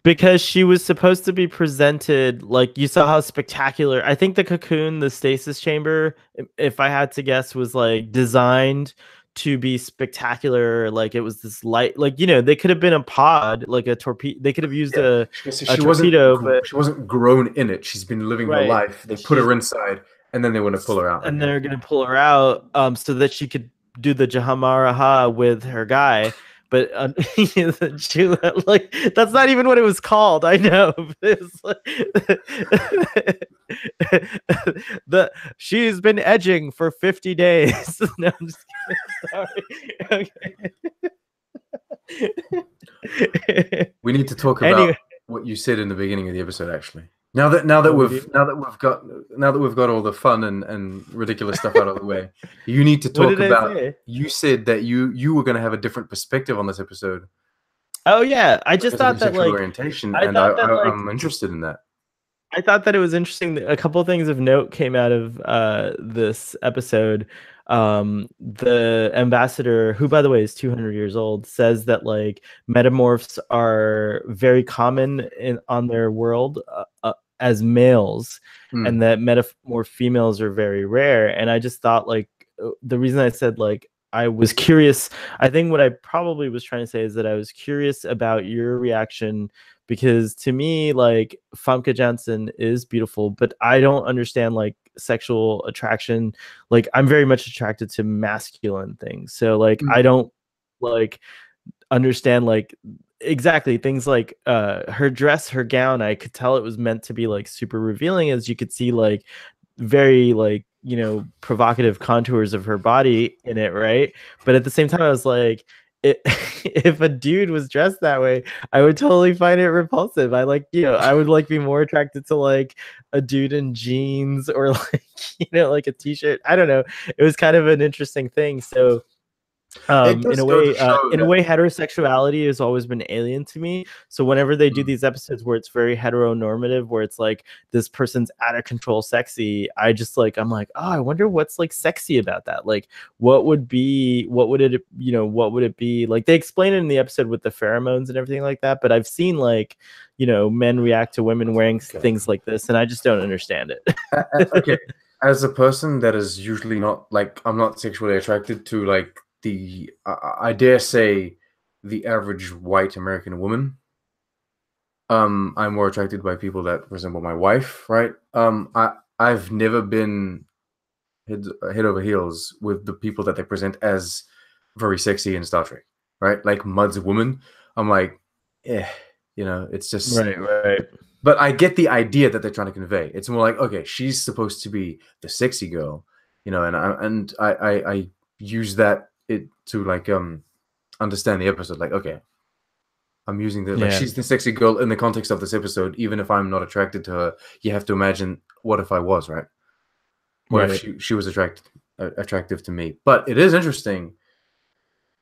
because she was supposed to be presented, like, you saw how spectacular. I think the cocoon, the stasis chamber, if I had to guess, was like designed to be spectacular. Like it was this light, like, you know, they could have been a pod, like a torpedo. They could have used a torpedo, but she wasn't grown in it. She's been living her life. They put her inside, and then they want to pull her out. And they're going to pull her out so that she could do the Jahamaraha with her guy. But like, that's not even what it was called. I know. It's like, she's been edging for 50 days. No, I'm just kidding. Sorry. Okay. We need to talk about what you said in the beginning of the episode, actually. Now that we've got all the fun and ridiculous stuff out of the way, you need to talk about. You said that you were going to have a different perspective on this episode. Oh yeah, I just thought that, like, orientation, I'm interested in that. I thought that it was interesting. A couple of things of note came out of this episode. The ambassador, who by the way is 200 years old, says that like metamorphs are very common on their world as males, and that metamorph females are very rare. And I just thought, like, the reason I said, like, I was curious, I think what I probably was trying to say is that I was curious about your reaction, because to me, like, Famke Janssen is beautiful, but I don't understand like sexual attraction. Like, I'm very much attracted to masculine things, so like I don't like understand like exactly things like her dress, her gown. I could tell it was meant to be like super revealing, as you could see like very, like, you know, provocative contours of her body in it, right? But at the same time, I was like, if a dude was dressed that way, I would totally find it repulsive. I like, you know, I would like be more attracted to like a dude in jeans or like, you know, like a t-shirt. I don't know. It was kind of an interesting thing. So in a way, heterosexuality has always been alien to me. So whenever they do these episodes where it's very heteronormative, where it's like this person's out of control sexy, I just like, I'm like, oh, I wonder what's like sexy about that. Like, what would it be like? They explain it in the episode with the pheromones and everything like that, but I've seen, like, you know, men react to women wearing things like this, and I just don't understand it. Okay, as a person that is usually not, like, I'm not sexually attracted to, like, I dare say, the average white American woman. I'm more attracted by people that resemble my wife, right? I've never been head over heels with the people that they present as very sexy in Star Trek, right? Like Mud's woman. I'm like, you know, it's just right. But I get the idea that they're trying to convey. It's more like, okay, she's supposed to be the sexy girl, you know, and I use that to like understand the episode. Like, okay, I'm using the like she's the sexy girl in the context of this episode. Even if I'm not attracted to her, you have to imagine what if I was, right? What if she was attractive to me? But it is interesting.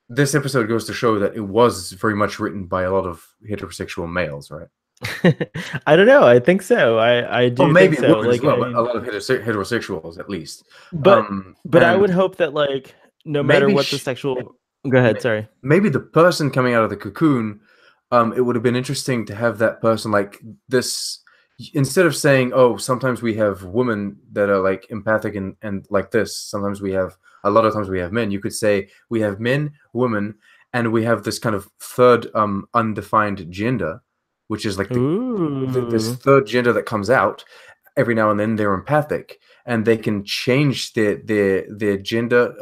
This episode goes to show that it was very much written by a lot of heterosexual males, right? I don't know. I think so. I do. Well, maybe think so. Women as well, but a lot of heterosexuals at least. But I would hope that like no matter what the sexual. Go ahead. Sorry. Maybe the person coming out of the cocoon, it would have been interesting to have that person like this. Instead of saying, "Oh, sometimes we have women that are like empathic and like this. Sometimes we have a lot of times we have men." You could say we have men, women, and we have this kind of third undefined gender, which is like this third gender that comes out every now and then. They're empathic, and they can change their gender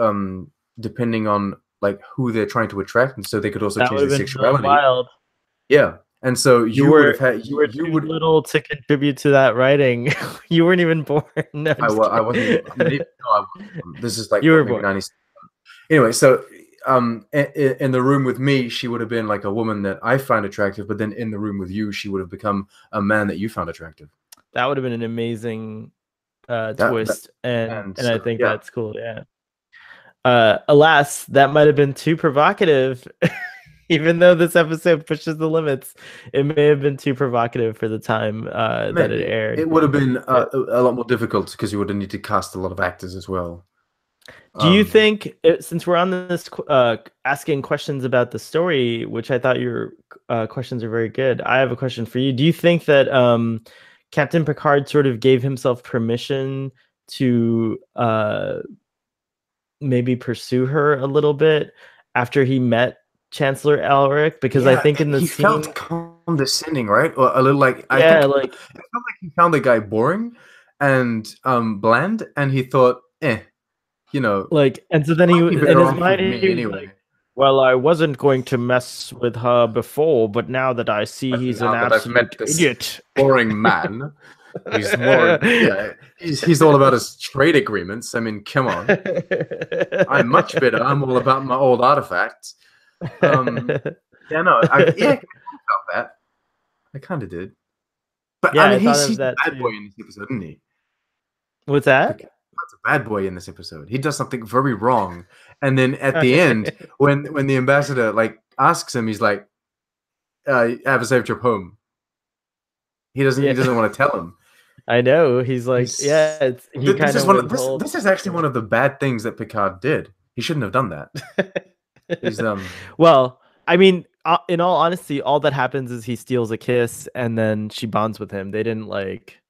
depending on like who they're trying to attract, and so they could also change their sexuality. Wild. Yeah. And so you would have had you were too little to contribute to that writing. You weren't even born. No, I wasn't. This is like you were born. 97. Anyway, so in the room with me, she would have been like a woman that I find attractive, but then in the room with you, she would have become a man that you found attractive. That would have been an amazing twist, and I think that's cool. Yeah. Alas, that might have been too provocative. Even though this episode pushes the limits, it may have been too provocative for the time that it aired. It would have been a lot more difficult because you would have needed to cast a lot of actors as well. Do you think, since we're on this asking questions about the story, which I thought your questions are very good, I have a question for you. Do you think that Captain Picard sort of gave himself permission to maybe pursue her a little bit after he met Chancellor Alaric? Because I think in the scene felt condescending, right? Or a little like I felt like he found the guy boring and bland, and he thought, you know, like, and so then he in his mind anyway. Well, I wasn't going to mess with her before, but now that I see he's an absolute idiot, boring man. He's more, he's all about his trade agreements. I mean, come on, I'm much better. I'm all about my old artifacts. I felt that. I kind of did. But I mean, he's a bad boy in this episode, isn't he? What's that? That's a bad boy in this episode. He does something very wrong, and then at the end, when the ambassador like asks him, he's like, "Have a safe trip home." He doesn't. He doesn't want to tell him. I know. He's like, this is actually one of the bad things that Picard did. He shouldn't have done that. Well, I mean, in all honesty, all that happens is he steals a kiss and then she bonds with him. They didn't like,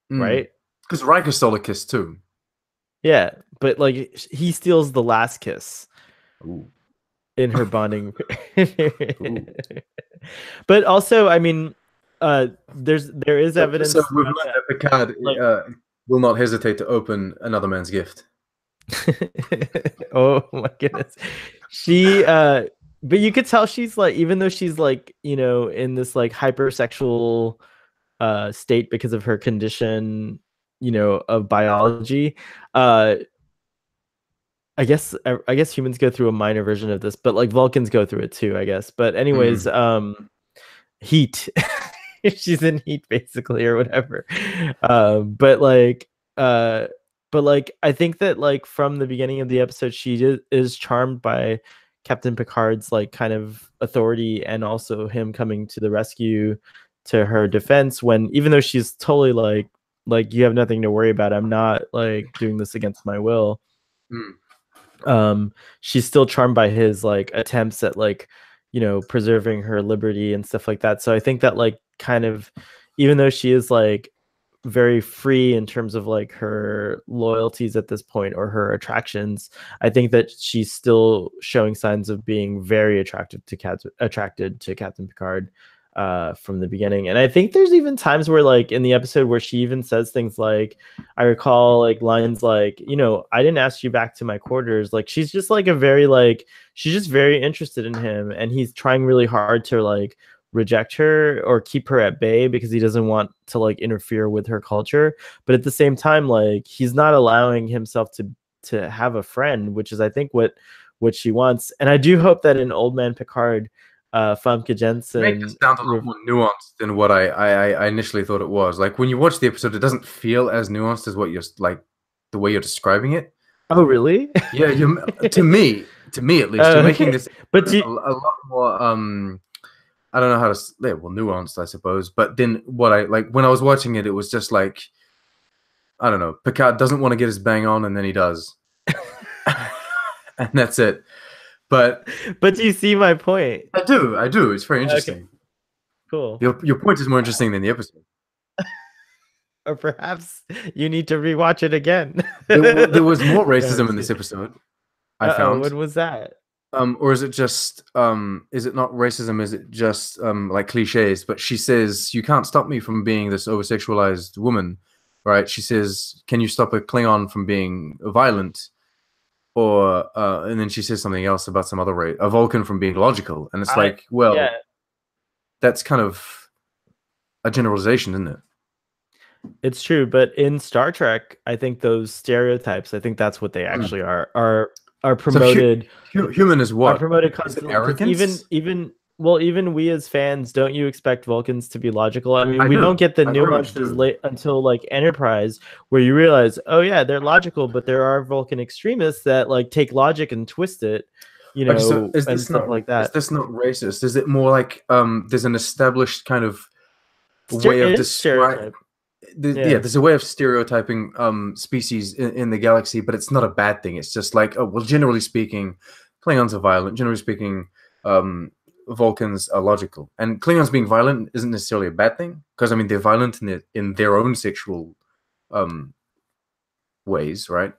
right? Because Riker stole a kiss too. Yeah, but like he steals the last kiss. Ooh. In her bonding. But also, I mean, there is evidence. So we've learned that Picard will not hesitate to open another man's gift. Oh my goodness. She but you could tell she's like, even though she's like, you know, in this like hypersexual state because of her condition, you know, of biology, I guess humans go through a minor version of this, but like Vulcans go through it too, I guess. But anyways, heat. She's in heat basically or whatever. But I think that like from the beginning of the episode, she is charmed by Captain Picard's like kind of authority and also him coming to the rescue to her defense, when even though she's totally like you have nothing to worry about, I'm not like doing this against my will. She's still charmed by his like attempts at like, you know, preserving her liberty and stuff like that. So I think that like kind of, even though she is like very free in terms of like her loyalties at this point or her attractions, I think that she's still showing signs of being very attracted to Captain Picard from the beginning. And I think there's even times where like in the episode where she even says things like, I recall like lines like, you know, I didn't ask you back to my quarters. Like she's just like she's just very interested in him, and he's trying really hard to like reject her or keep her at bay because he doesn't want to like interfere with her culture. But at the same time, like he's not allowing himself to to have a friend, which is I think what she wants. And I do hope that in Old Man Picard, Famke Jensen make this sound a lot more nuanced than what I initially thought it was. Like when you watch the episode, it doesn't feel as nuanced as what you're like the way you're describing it. Oh, really? Yeah, to me at least, you're making this but a lot more I don't know how to say, well, nuanced, I suppose. But then what I like when I was watching it, it was just like, I don't know, Picard doesn't want to get his bang on, and then he does, and that's it. But do you see my point? I do. It's very interesting. Okay. Cool. Your point is more interesting than the episode. Or perhaps you need to rewatch it again. There was more racism in this episode, I found. When was that? Or is it just is it not racism? Is it just like cliches? But she says, "You can't stop me from being this over-sexualized woman," right? She says, "Can you stop a Klingon from being violent?" Or and then she says something else about some other race, a Vulcan from being logical, and it's like, well, yeah. That's kind of a generalization, isn't it? It's true, but in Star Trek, I think those stereotypes, I think that's what they actually are promoted. So human is what? Are promoted constantly. Arrogance? Even we as fans, don't you expect Vulcans to be logical? I mean, we don't get the nuances late until like Enterprise, where you realize, oh yeah, they're logical, but there are Vulcan extremists that like take logic and twist it, you know, so is and this stuff not like that. Is this not racist? Is it more like there's an established kind of way of describing? Yeah, there's a way of stereotyping species in the galaxy, but it's not a bad thing. It's just like, oh, well, generally speaking, Klingons are violent. Generally speaking, Vulcans are logical. And Klingons being violent isn't necessarily a bad thing, because I mean they're violent in their own sexual ways, right?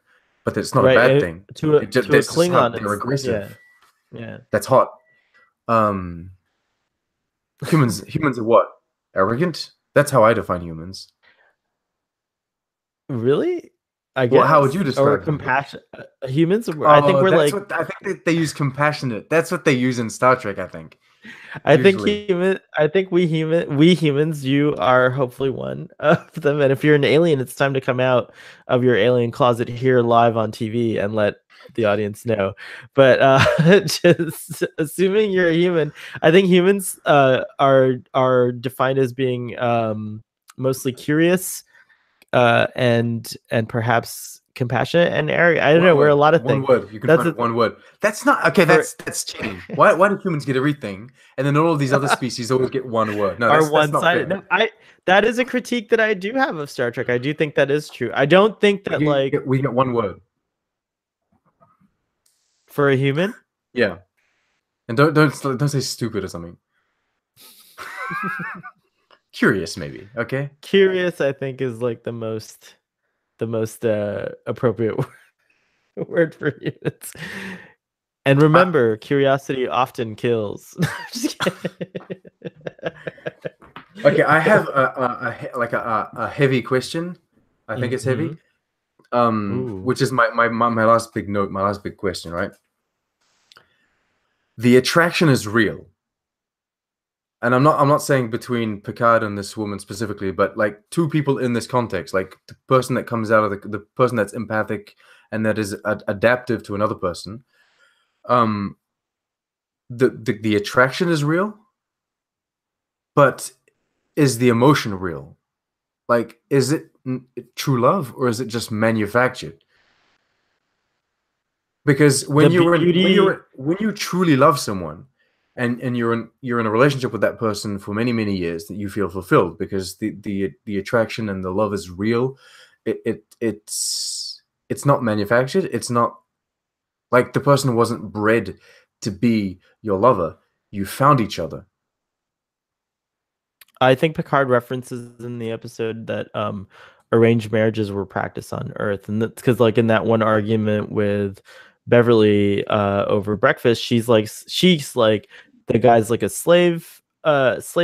But it's not a bad thing. To a Klingon, they're aggressive. Yeah, that's hot. Humans are what? Arrogant? That's how I define humans. Really? I guess. Well, how would you describe or compassion? Humans? I think we're like. I think they use compassionate. That's what they use in Star Trek. I think. I think we humans. You are hopefully one of them. And if you're an alien, it's time to come out of your alien closet here live on TV and let the audience know. But just assuming you're a human, I think humans are defined as being mostly curious. And perhaps compassionate and arrogant. I don't know. We're a lot of things. One word. You can find one word. That's not okay. That's cheating. Why do humans get everything, and then all of these other species always get one word? No, that's one-sided. No, that is a critique that I do have of Star Trek. I do think that is true. I don't think that we get one word for a human. Yeah, and don't say stupid or something. Curious, maybe. Okay. Curious, I think, is like the most appropriate word for humans. And remember, curiosity often kills. Okay, I have a heavy question. I think it's heavy. Which is my last big note, my last big question, right? The attraction is real. And I'm not saying between Picard and this woman specifically, but like two people in this context, like the person that comes out of the person that's empathic and that is adaptive to another person. The attraction is real, but is the emotion real? Like, is it true love or is it just manufactured? Because when you truly love someone, and you're in a relationship with that person for many years, that you feel fulfilled because the attraction and the love is real. It's not manufactured. It's not like the person wasn't bred to be your lover. You found each other. I think Picard references in the episode that arranged marriages were practiced on Earth, and that's because like in that one argument with Beverly over breakfast, she's like the guy's like a slave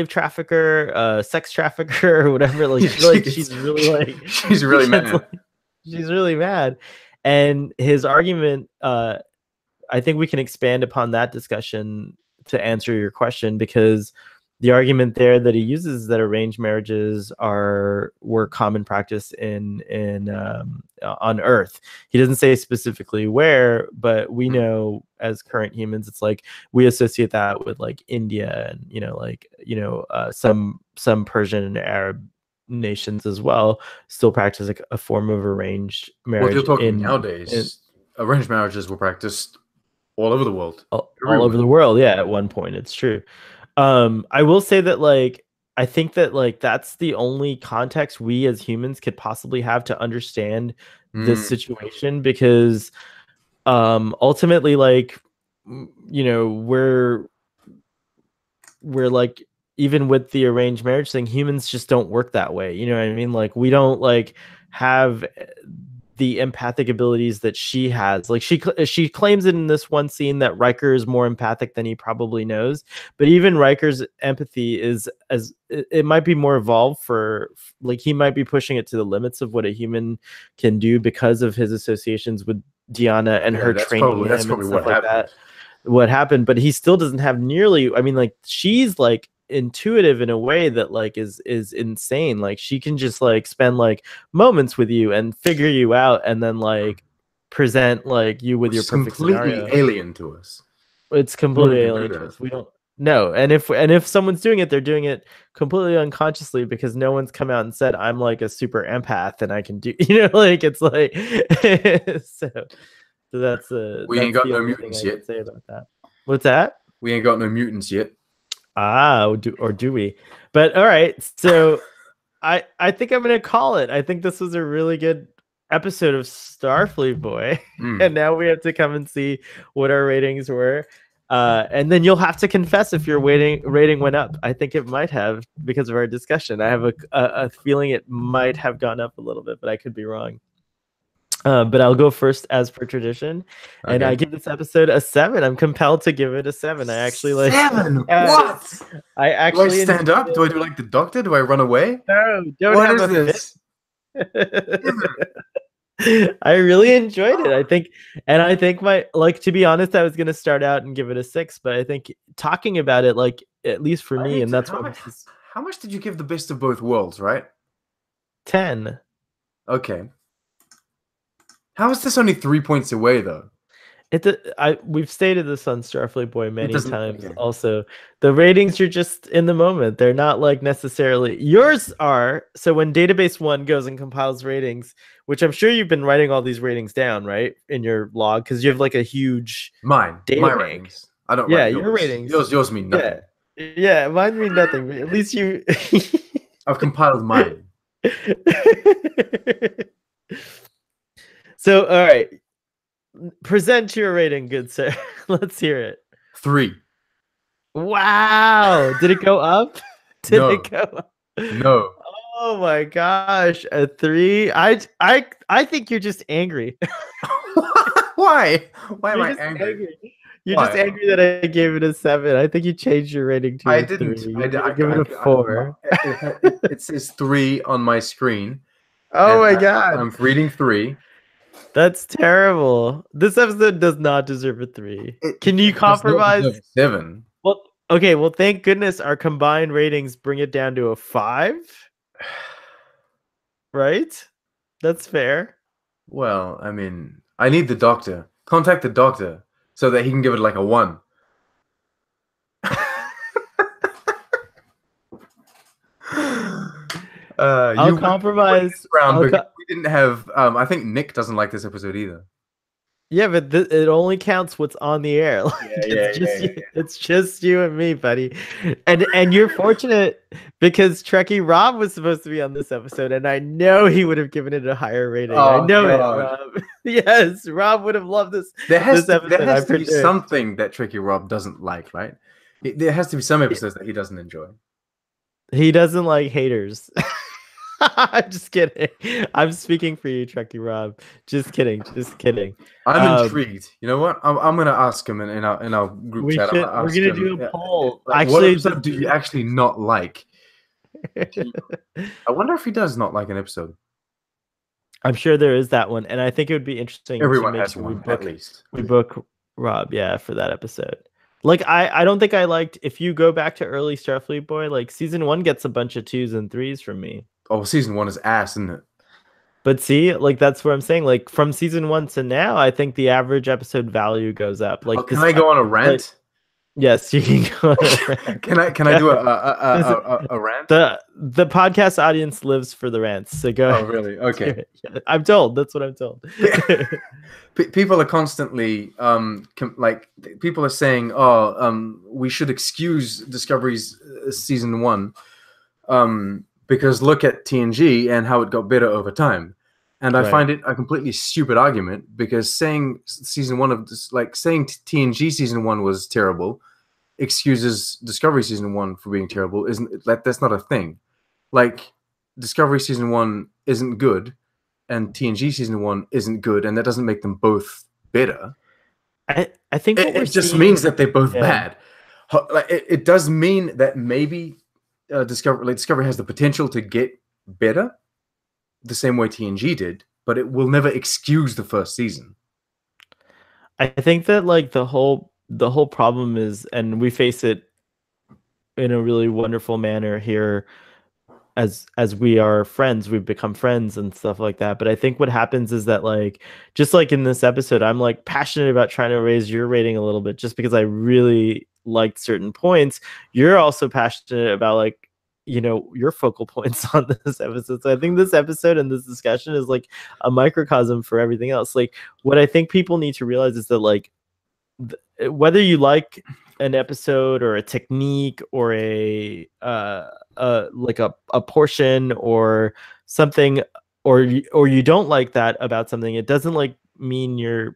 trafficker, sex trafficker, or whatever. Like, she's really mad. She's really mad. And his argument, I think we can expand upon that discussion to answer your question, because the argument there that he uses is that arranged marriages were common practice on Earth. He doesn't say specifically where, but we know as current humans, it's like we associate that with like India and some Persian and Arab nations as well still practice like a form of arranged marriage. Well, you're talking nowadays. Arranged marriages were practiced all over the world. All over the world, yeah. At one point, it's true. I will say that like I think that like that's the only context we as humans could possibly have to understand this situation, because ultimately, like, you know, we're like, even with the arranged marriage thing, humans just don't work that way. You know what I mean? Like, we don't like have the empathic abilities that she has. Like, she claims in this one scene that Riker is more empathic than he probably knows, but even Riker's empathy is it might be more evolved for, like, he might be pushing it to the limits of what a human can do because of his associations with Deanna and her training. That's probably what happened. What happened, but he still doesn't have nearly, I mean, like, she's like intuitive in a way that like is insane. Like, she can just like spend like moments with you and figure you out and then like present like you with your perfect scenario. Alien to us. It's completely alien to us. We don't know. And if someone's doing it, they're doing it completely unconsciously, because no one's come out and said I'm like a super empath and I can do, you know, like, it's like so that's we ain't got no mutants yet. Say about that. What's that? We ain't got no mutants yet. Or do we? But all right, so I think I'm gonna call it. I think this was a really good episode of Starfleet Boy, and now we have to come and see what our ratings were, and then you'll have to confess if your rating went up. I think it might have, because of our discussion. I have a feeling it might have gone up a little bit, but I could be wrong. But I'll go first as per tradition, and I give this episode a 7. I'm compelled to give it a 7. I actually like 7. What? I actually do I stand up? Do I do like the Doctor? Do I run away? No, don't what have is this? I really enjoyed it. I think my, like, to be honest, I was gonna start out and give it a 6, but I think talking about it, like, at least for me, and that's how much did you give the Best of Both Worlds? Right? 10. Okay. How is this only 3 points away, though? We've stated this on Starfleet Boy many times. Okay. Also, the ratings are just in the moment. They're not like necessarily yours are. So when Database One goes and compiles ratings, which I'm sure you've been writing all these ratings down, right, in your log, because you have like a huge my ratings. I don't. Yeah, your ratings. Yours mean nothing. Yeah, mine mean nothing. But at least you. I've compiled mine. So, all right, present your rating, good sir. Let's hear it. 3. Wow. Did it go up? No. Oh my gosh, a 3. I think you're just angry. Why? Why am I angry? You're just angry that I gave it a 7. I think you changed your rating to a 3. I give it a 4. It says 3 on my screen. Oh my god. I'm reading 3. That's terrible. This episode does not deserve a 3. Can you compromise? 7. Well, okay. Well, thank goodness our combined ratings bring it down to a 5. Right? That's fair. Well, I mean, I need the Doctor. Contact the Doctor so that he can give it like a 1. I'll compromise. We didn't have. I think Nick doesn't like this episode either. Yeah, but it only counts what's on the air. It's just you and me, buddy. And you're fortunate because Trekkie Rob was supposed to be on this episode, and I know he would have given it a higher rating. I know it, Rob. Yes, Rob would have loved this. There has to be something that Trekkie Rob doesn't like, right? There has to be some episodes that he doesn't enjoy. He doesn't like haters. I'm just kidding. I'm speaking for you, Trekkie Rob. Just kidding. I'm intrigued. You know what? I'm gonna ask him in our group chat. We're gonna do a poll. What episode do you actually not like? I wonder if he does not like an episode. I'm sure there is that one, and I think it would be interesting. Everyone has one, at least. We book Rob, for that episode. Like I don't think I liked. If you go back to early Starfleet Boy, like season 1 gets a bunch of 2s and 3s from me. Oh, season 1 is ass, isn't it? But see, like that's what I'm saying. Like from season 1 to now, I think the average episode value goes up. Like Oh, can I go on a rant? Yes, you can go on a rant. Can I do a rant? The podcast audience lives for the rants. So go Oh, ahead. really? Okay. Yeah, I'm told. That's what I'm told. People are constantly people are saying, "Oh, we should excuse Discovery's season 1, because look at TNG and how it got better over time." And I find it a completely stupid argument, because saying season 1 of this, like saying TNG season 1 was terrible, excuses Discovery season 1 for being terrible. Isn't like that's not a thing. Like Discovery season 1 isn't good, and TNG season 1 isn't good, and that doesn't make them both better. I think it just means that they're both bad. Like it does mean that maybe Discovery has the potential to get better, the same way TNG did, but it will never excuse the first season. I think that like the whole problem is, and we face it in a really wonderful manner here as we are friends, we've become friends and stuff like that. But I think what happens is that, like, just like in this episode, I'm like passionate about trying to raise your rating a little bit just because I really liked certain points. You're also passionate about, like, you know, your focal points on this episode. So I think this episode and this discussion is like a microcosm for everything else. Like, what I think people need to realize is that, like, whether you like an episode or a technique or like a portion or something, or you don't like that about something, it doesn't like mean you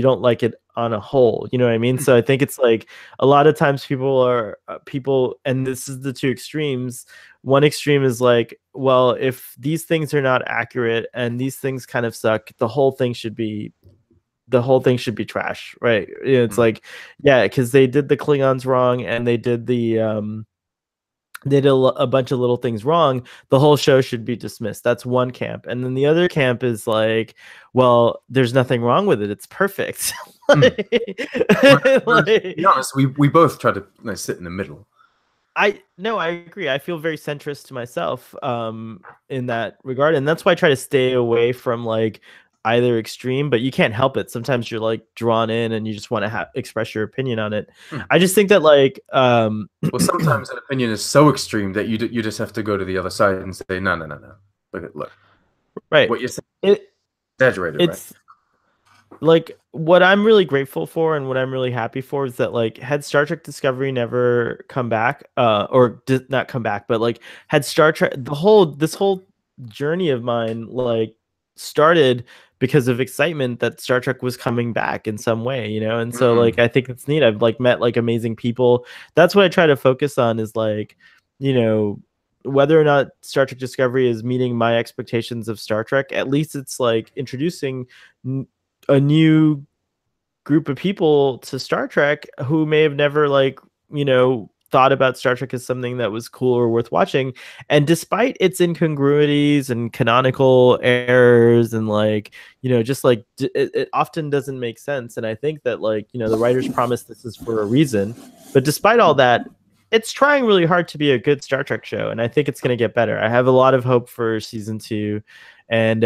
don't like it on a whole. You know what I mean? So I think it's like a lot of times people, and this is the two extremes. One extreme is like, well, if these things are not accurate and these things kind of suck, the whole thing should be trash, right? It's like, yeah, because they did the Klingons wrong and they did a bunch of little things wrong, the whole show should be dismissed. That's one camp. And then the other camp is like, well, there's nothing wrong with it, it's perfect. To be honest, we both try to sit in the middle. I agree. I feel very centrist to myself in that regard, and that's why I try to stay away from like either extreme, but you can't help it. Sometimes you're like drawn in and you just want to express your opinion on it. I just think that like well, sometimes an opinion is so extreme that you just have to go to the other side and say no. Look. Right. What you're saying exaggerated, it's right? Like what I'm really grateful for and what I'm really happy for is that, like, had Star Trek Discovery never come back, or did not come back, but like had Star Trek, this whole journey of mine like started because of excitement that Star Trek was coming back in some way, you know? And so like I think it's neat. I've like met like amazing people. That's what I try to focus on, is like, you know, whether or not Star Trek Discovery is meeting my expectations of Star Trek, at least it's like introducing a new group of people to Star Trek who may have never, like, you know, thought about Star Trek as something that was cool or worth watching. And despite its incongruities and canonical errors and, like, you know, just like it often doesn't make sense. And I think that, like, you know, the writers promised this is for a reason, but despite all that, it's trying really hard to be a good Star Trek show. And I think it's going to get better. I have a lot of hope for season 2. And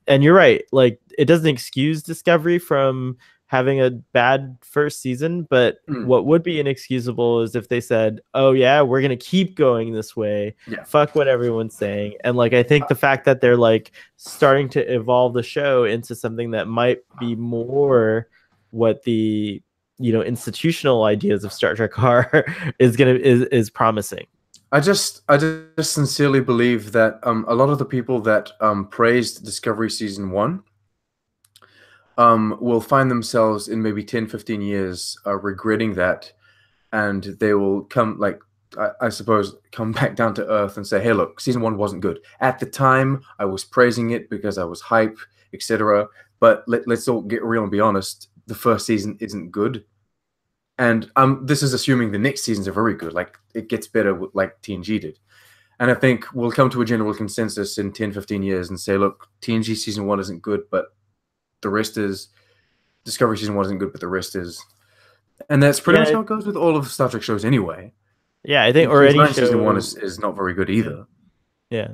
you're right. Like, it doesn't excuse Discovery from having a bad first season, but what would be inexcusable is if they said, oh yeah, we're going to keep going this way. Yeah. Fuck what everyone's saying. And like, I think the fact that they're like starting to evolve the show into something that might be more what the, you know, institutional ideas of Star Trek are is promising. I just sincerely believe that a lot of the people that praised Discovery season 1 will find themselves in maybe 10-15 years regretting that, and they will come, like, I suppose, come back down to earth and say, hey, look, season 1 wasn't good. At the time, I was praising it because I was hype, etc. But let's all get real and be honest, the first season isn't good. And this is assuming the next seasons are very good, like it gets better like TNG did. And I think we'll come to a general consensus in 10-15 years and say, look, TNG season 1 isn't good, but the rest is. Discovery season 1 isn't good, but the rest is. And that's pretty much Yeah, how it goes with all of the Star Trek shows anyway. yeah, I think, Deep or Space any Nine season one show. is not very good either. Yeah.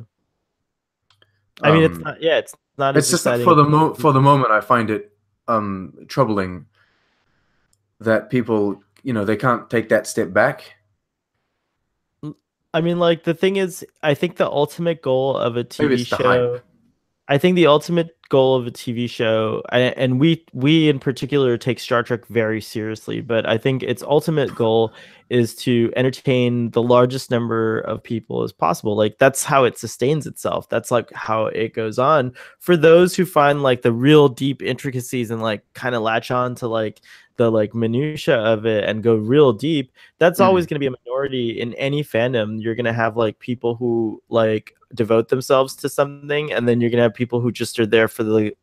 I mean, it's Um, not. Yeah, it's not as it's just that exciting. for the moment, I find it troubling that people, they can't take that step back. I mean, like the thing is, I think the ultimate goal of a Maybe TV it's the hype. show. I think the ultimate goal of a TV show, and we in particular take Star Trek very seriously, but I think its ultimate goal is to entertain the largest number of people as possible. Like that's how it sustains itself. That's like how it goes on. For those who find like the real deep intricacies and like kind of latch on to like the like minutia of it and go real deep, that's always going to be a minority in any fandom. You're going to have like people who like devote themselves to something, and then you're gonna have people who just are there for the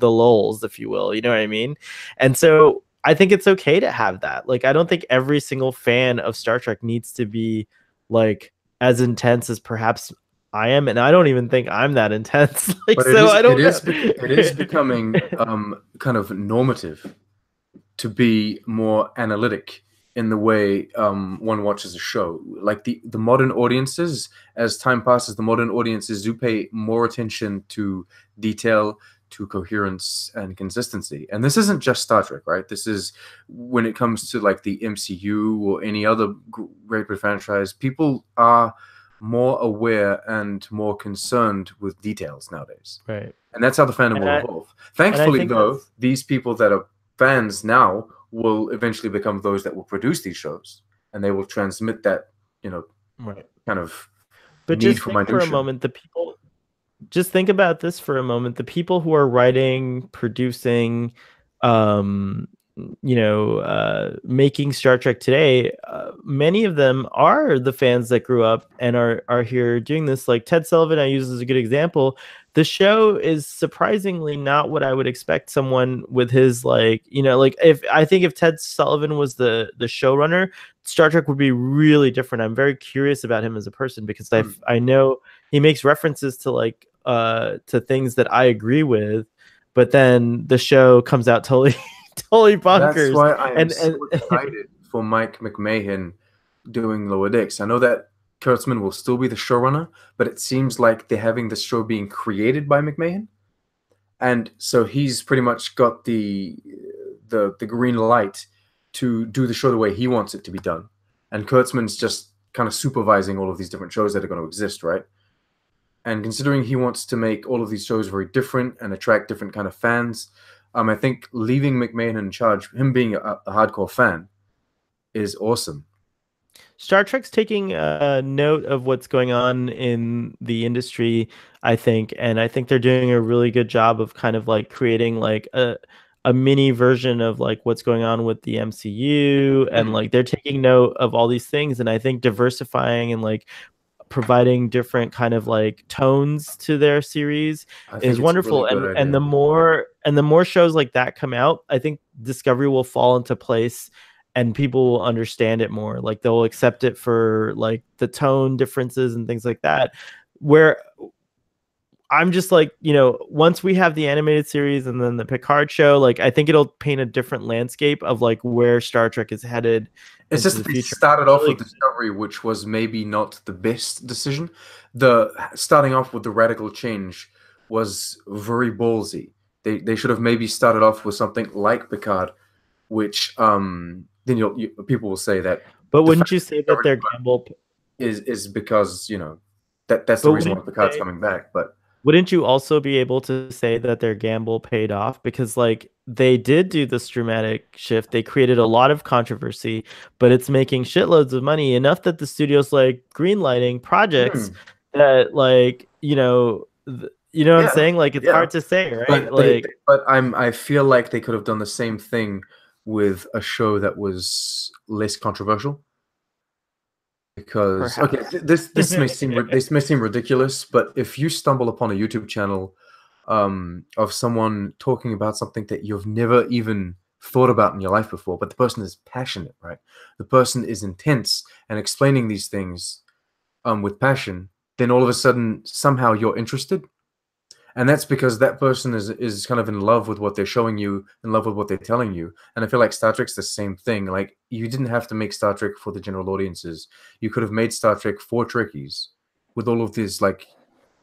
lulz, if you will. You know what I mean? And so I think it's okay to have that. Like I don't think every single fan of Star Trek needs to be like as intense as perhaps I am, and I don't even think I'm that intense. Like But so I don't know. it is becoming kind of normative to be more analytic in the way one watches a show. Like the modern audiences, as time passes, the modern audiences do pay more attention to detail, to coherence and consistency. And this isn't just Star Trek, right? This is when it comes to like the MCU or any other great franchise, people are more aware and more concerned with details nowadays. Right. And that's how the fandom will evolve. Thankfully, though, these people that are fans now will eventually become those that will produce these shows, and they will transmit that, right. kind of But need just for think for a moment, just think about this for a moment. The people who are writing, producing, um, making Star Trek today, many of them are the fans that grew up and are here doing this. Like Ted Sullivan, I use as a good example. The show is surprisingly not what I would expect someone with his like, if Ted Sullivan was the showrunner, Star Trek would be really different. I'm very curious about him as a person because I know he makes references to like to things that I agree with, but then the show comes out totally totally bonkers. That's why I'm so excited for Mike McMahon doing Lower Decks. I know that Kurtzman will still be the showrunner, but it seems like they're having the show being created by McMahon, and so he's pretty much got the green light to do the show the way he wants it to be done. And Kurtzman's just kind of supervising all of these different shows that are going to exist, right? And considering he wants to make all of these shows very different and attract different kind of fans, I think leaving McMahon in charge, him being a hardcore fan, is awesome. Star Trek's taking note of what's going on in the industry, I think, and I think they're doing a really good job of kind of like creating like a mini version of like what's going on with the MCU, and like they're taking note of all these things, and I think diversifying and like providing different kind of like tones to their series is wonderful. Really and the more shows like that come out, I think Discovery will fall into place and people will understand it more. Like they'll accept it for like the tone differences and things like that, where I'm just like, once we have the animated series and then the Picard show, like I think it'll paint a different landscape of like where Star Trek is headed. It's just that they started off with Discovery, which was maybe not the best decision. Starting off with the radical change was very ballsy. They should have maybe started off with something like Picard, which then people will say that. But wouldn't you say that their gamble is because that's the reason why Picard's coming back? But wouldn't you also be able to say that their gamble paid off? Because like they did do this dramatic shift. They created a lot of controversy, but it's making shitloads of money, enough that the studio's like greenlighting projects that like, what I'm saying? Like it's hard to say, right? But I feel like they could have done the same thing with a show that was less controversial. Because this may seem ridiculous, but if you stumble upon a YouTube channel of someone talking about something that you've never even thought about in your life before, but the person is passionate, right? The person is intense and explaining these things with passion, then all of a sudden somehow you're interested, And that's because that person is kind of in love with what they're showing you, in love with what they're telling you. And I feel like Star Trek's the same thing. Like, you didn't have to make Star Trek for the general audiences. You could have made Star Trek for Trekkies with all of this, like,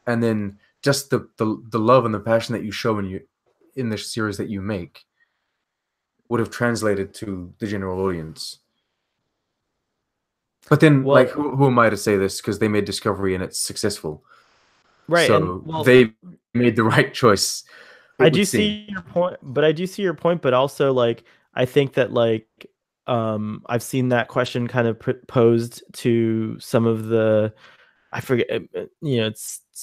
and then just the love and the passion that you show in the series that you make would have translated to the general audience. But then, Well, like, who am I to say this? Because they made Discovery and it's successful. right. So And, they made the right choice. I do see your point, but also, like, I think that, like, I've seen that question kind of posed to some of the, I forget, you know,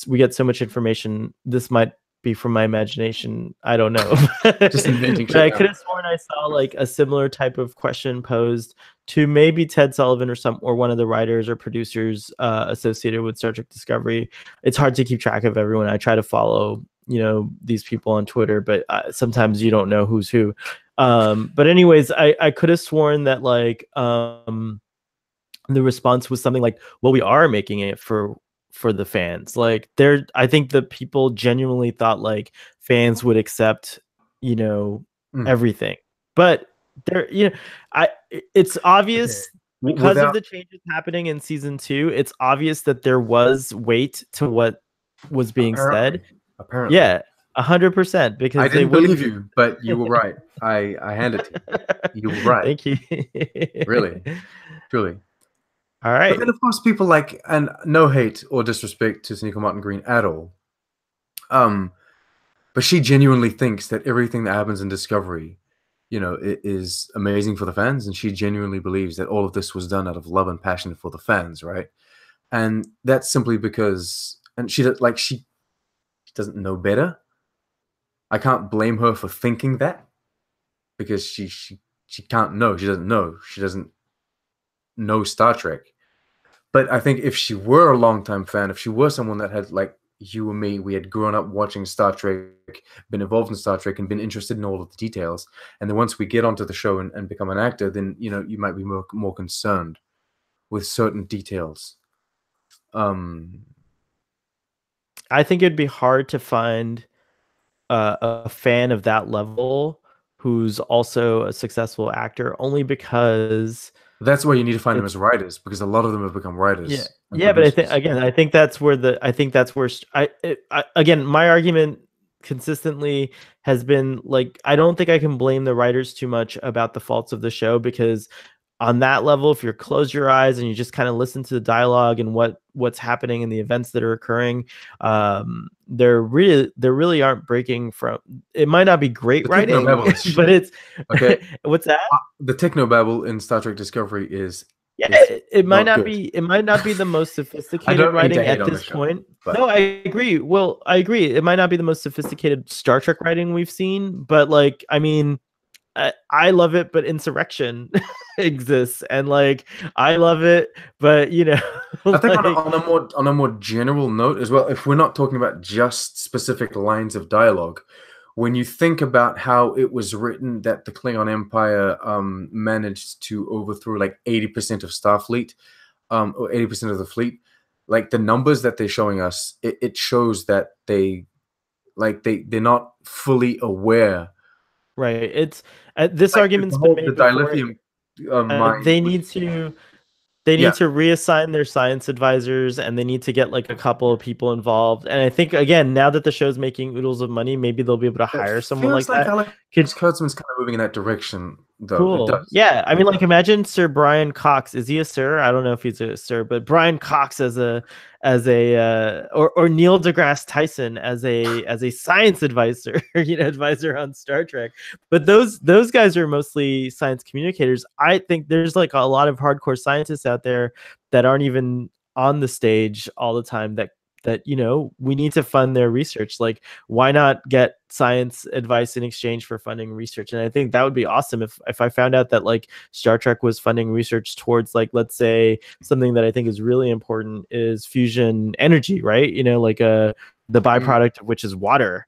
we get so much information. This might be from my imagination. I don't know. Just inventing But shit I now. could have sworn I saw like a similar type of question posed to maybe Ted Sullivan or one of the writers or producers associated with Star Trek Discovery. It's hard to keep track of everyone. I try to follow, you know, these people on Twitter, but sometimes you don't know who's who. But anyways, I could have sworn that, like, the response was something like, well, we are making it for the fans. Like, I think the people genuinely thought like fans would accept, you know, everything. But there, you know, it's obvious because of the changes happening in season 2, it's obvious that there was weight to what was being said. Apparently. Yeah, 100%, because I didn't believe you, but you were right. I hand it to you. You were right. Thank you. Really, truly. All right. But then, of course, people like, and no hate or disrespect to Sonequa Martin Green at all. But she genuinely thinks that everything that happens in Discovery, you know, is amazing for the fans, and she genuinely believes that all of this was done out of love and passion for the fans, right? And that's simply because, and she doesn't know better. I can't blame her for thinking that, because she can't know. She doesn't know. She doesn't know Star Trek. But I think if she were a longtime fan, if she were someone that had, like you and me, we had grown up watching Star Trek, been involved in Star Trek, and been interested in all of the details, and then once we get onto the show and become an actor, then, you know, you might be more concerned with certain details. I think it'd be hard to find a fan of that level who's also a successful actor, only because that's where you need to find them as writers, because a lot of them have become writers. Yeah, but I think that's where again, my argument consistently has been, like, I don't think I can blame the writers too much about the faults of the show, because on that level, if you close your eyes and you just kind of listen to the dialogue and what's happening and the events that are occurring, there really aren't breaking from. It might not be great writing, but it's okay. What's that? The technobabble in Star Trek Discovery is. Yeah, it might not be. It might not be the most sophisticated writing at this point. No, I agree. Well, I agree. It might not be the most sophisticated Star Trek writing we've seen, but, like, I mean, I love it, but Insurrection exists, and, like, I love it, but, you know, I think, like, on a more general note as well, if we're not talking about just specific lines of dialogue, when you think about how it was written that the Klingon Empire managed to overthrow like 80% of Starfleet, or 80% of the fleet, like the numbers that they're showing us, it shows that they're not fully aware. Right. It's this argument's been made before. They need to reassign their science advisors, and they need to get like a couple of people involved. And I think, again, now that the show's making oodles of money, maybe they'll be able to hire someone like that. Kurtzman's kind of moving in that direction, though. Cool. Yeah, I mean, like, imagine Sir Brian Cox. Is he a sir? I don't know if he's a sir, but Brian Cox as a or Neil deGrasse Tyson as a science advisor, advisor on Star Trek. But those guys are mostly science communicators. I think there's like a lot of hardcore scientists out there that aren't even on the stage all the time that we need to fund their research. Like, why not get science advice in exchange for funding research? And I think that would be awesome if I found out that, like, Star Trek was funding research towards, like, let's say something that I think is really important is fusion energy, right? Like the byproduct of which is water.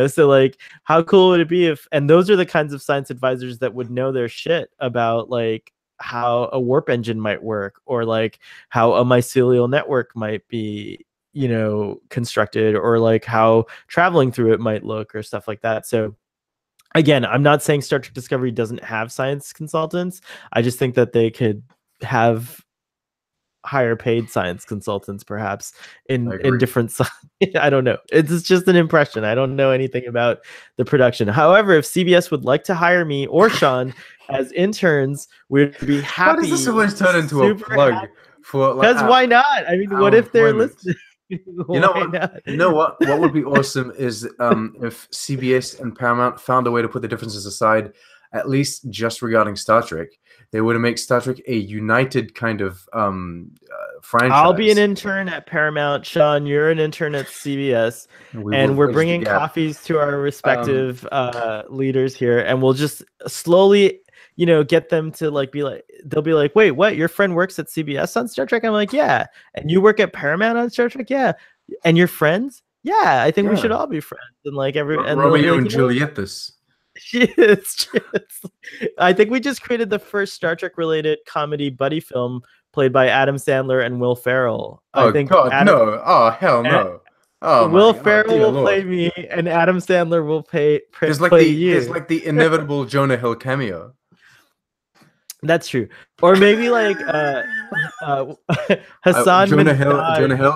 So, like, how cool would it be if, and those are the kinds of science advisors that would know their shit about, like, how a warp engine might work, or like how a mycelial network might be you know, constructed, or like how traveling through it might look, or stuff like that. So again, I'm not saying Star Trek Discovery doesn't have science consultants. I just think that they could have higher paid science consultants, perhaps in different I don't know. It's just an impression. I don't know anything about the production. However, if CBS would like to hire me or Sean as interns, we'd be happy. Why does this always turn into a plug for like? Because why not? I mean, what if they're listening? You know what? You know what? What would be awesome is if CBS and Paramount found a way to put the differences aside, at least just regarding Star Trek. They would make Star Trek a united kind of franchise. I'll be an intern at Paramount. Sean, you're an intern at CBS. And we're bringing coffees to our respective leaders here. And we'll just slowly, you know, get them to like be like, they'll be like, wait, what? Your friend works at CBS on Star Trek? I'm like, yeah. And you work at Paramount on Star Trek? Yeah. And your friends? Yeah. I think we should all be friends. And like Romeo and Juliet this. I think we just created the first Star Trek related comedy buddy film played by Adam Sandler and Will Ferrell. Oh, I think God, no. Oh, hell no. Oh, Will Ferrell will play me, and Adam Sandler will play you. There's like the inevitable Jonah Hill cameo. That's true. Or maybe like Hassan Jonah Hill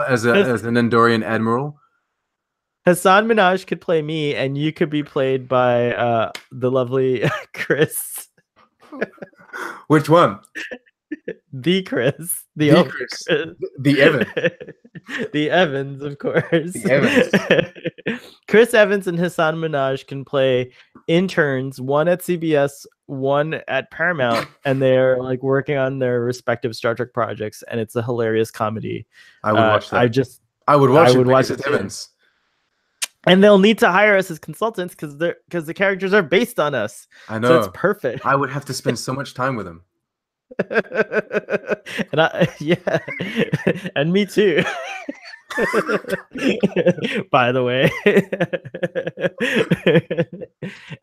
as an Andorian admiral. Hassan Minaj could play me, and you could be played by the lovely Chris. Which one? The Chris. The Evans. The Evans, of course. The Evans. Chris Evans and Hassan Minaj can play interns, one at CBS, one at Paramount, and they're like working on their respective Star Trek projects, and it's a hilarious comedy. I would watch that. I would watch it. Evans. And they'll need to hire us as consultants because the characters are based on us. I know. So it's perfect. I would have to spend so much time with them. And and me too. By the way.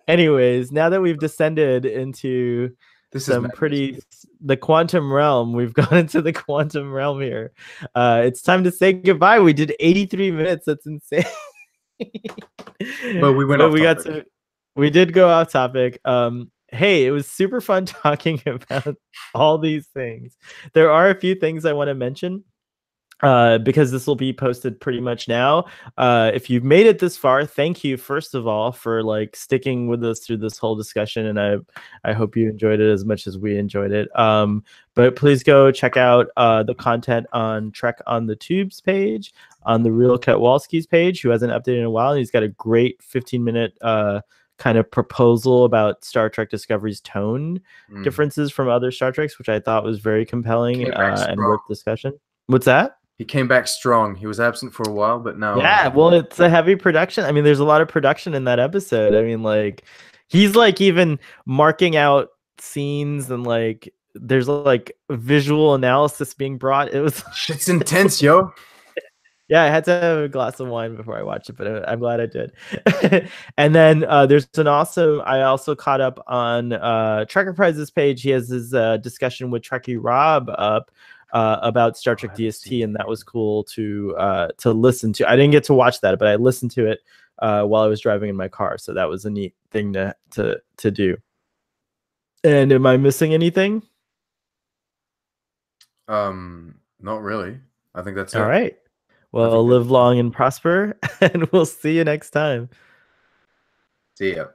Anyways, now that we've descended into the quantum realm, we've gone into the quantum realm here. It's time to say goodbye. We did 83 minutes. That's insane. But we did go off topic. Hey, it was super fun talking about all these things. There are a few things I want to mention because this will be posted pretty much now. If you've made it this far, thank you first of all for like sticking with us through this whole discussion, and I hope you enjoyed it as much as we enjoyed it. But please go check out the content on Trek on the Tubes page, on the Real Ketwalski's page, who hasn't updated in a while, and he's got a great 15-minute kind of proposal about Star Trek Discovery's tone differences from other Star Treks, which I thought was very compelling and worth discussion. What's that? He came back strong. He was absent for a while, but now... Yeah, well, it's a heavy production. I mean, there's a lot of production in that episode. I mean, like, he's like even marking out scenes, and like there's like visual analysis being brought. It was... Shit's intense, yo. Yeah, I had to have a glass of wine before I watched it, but I'm glad I did. And then I also caught up on Trekker Prize's page. He has his discussion with Trekkie Rob up about Star Trek DST, and that was cool to listen to. I didn't get to watch that, but I listened to it while I was driving in my car, so that was a neat thing to do. And am I missing anything? Not really. I think that's it. All right. Well, live long and prosper, and we'll see you next time. See ya.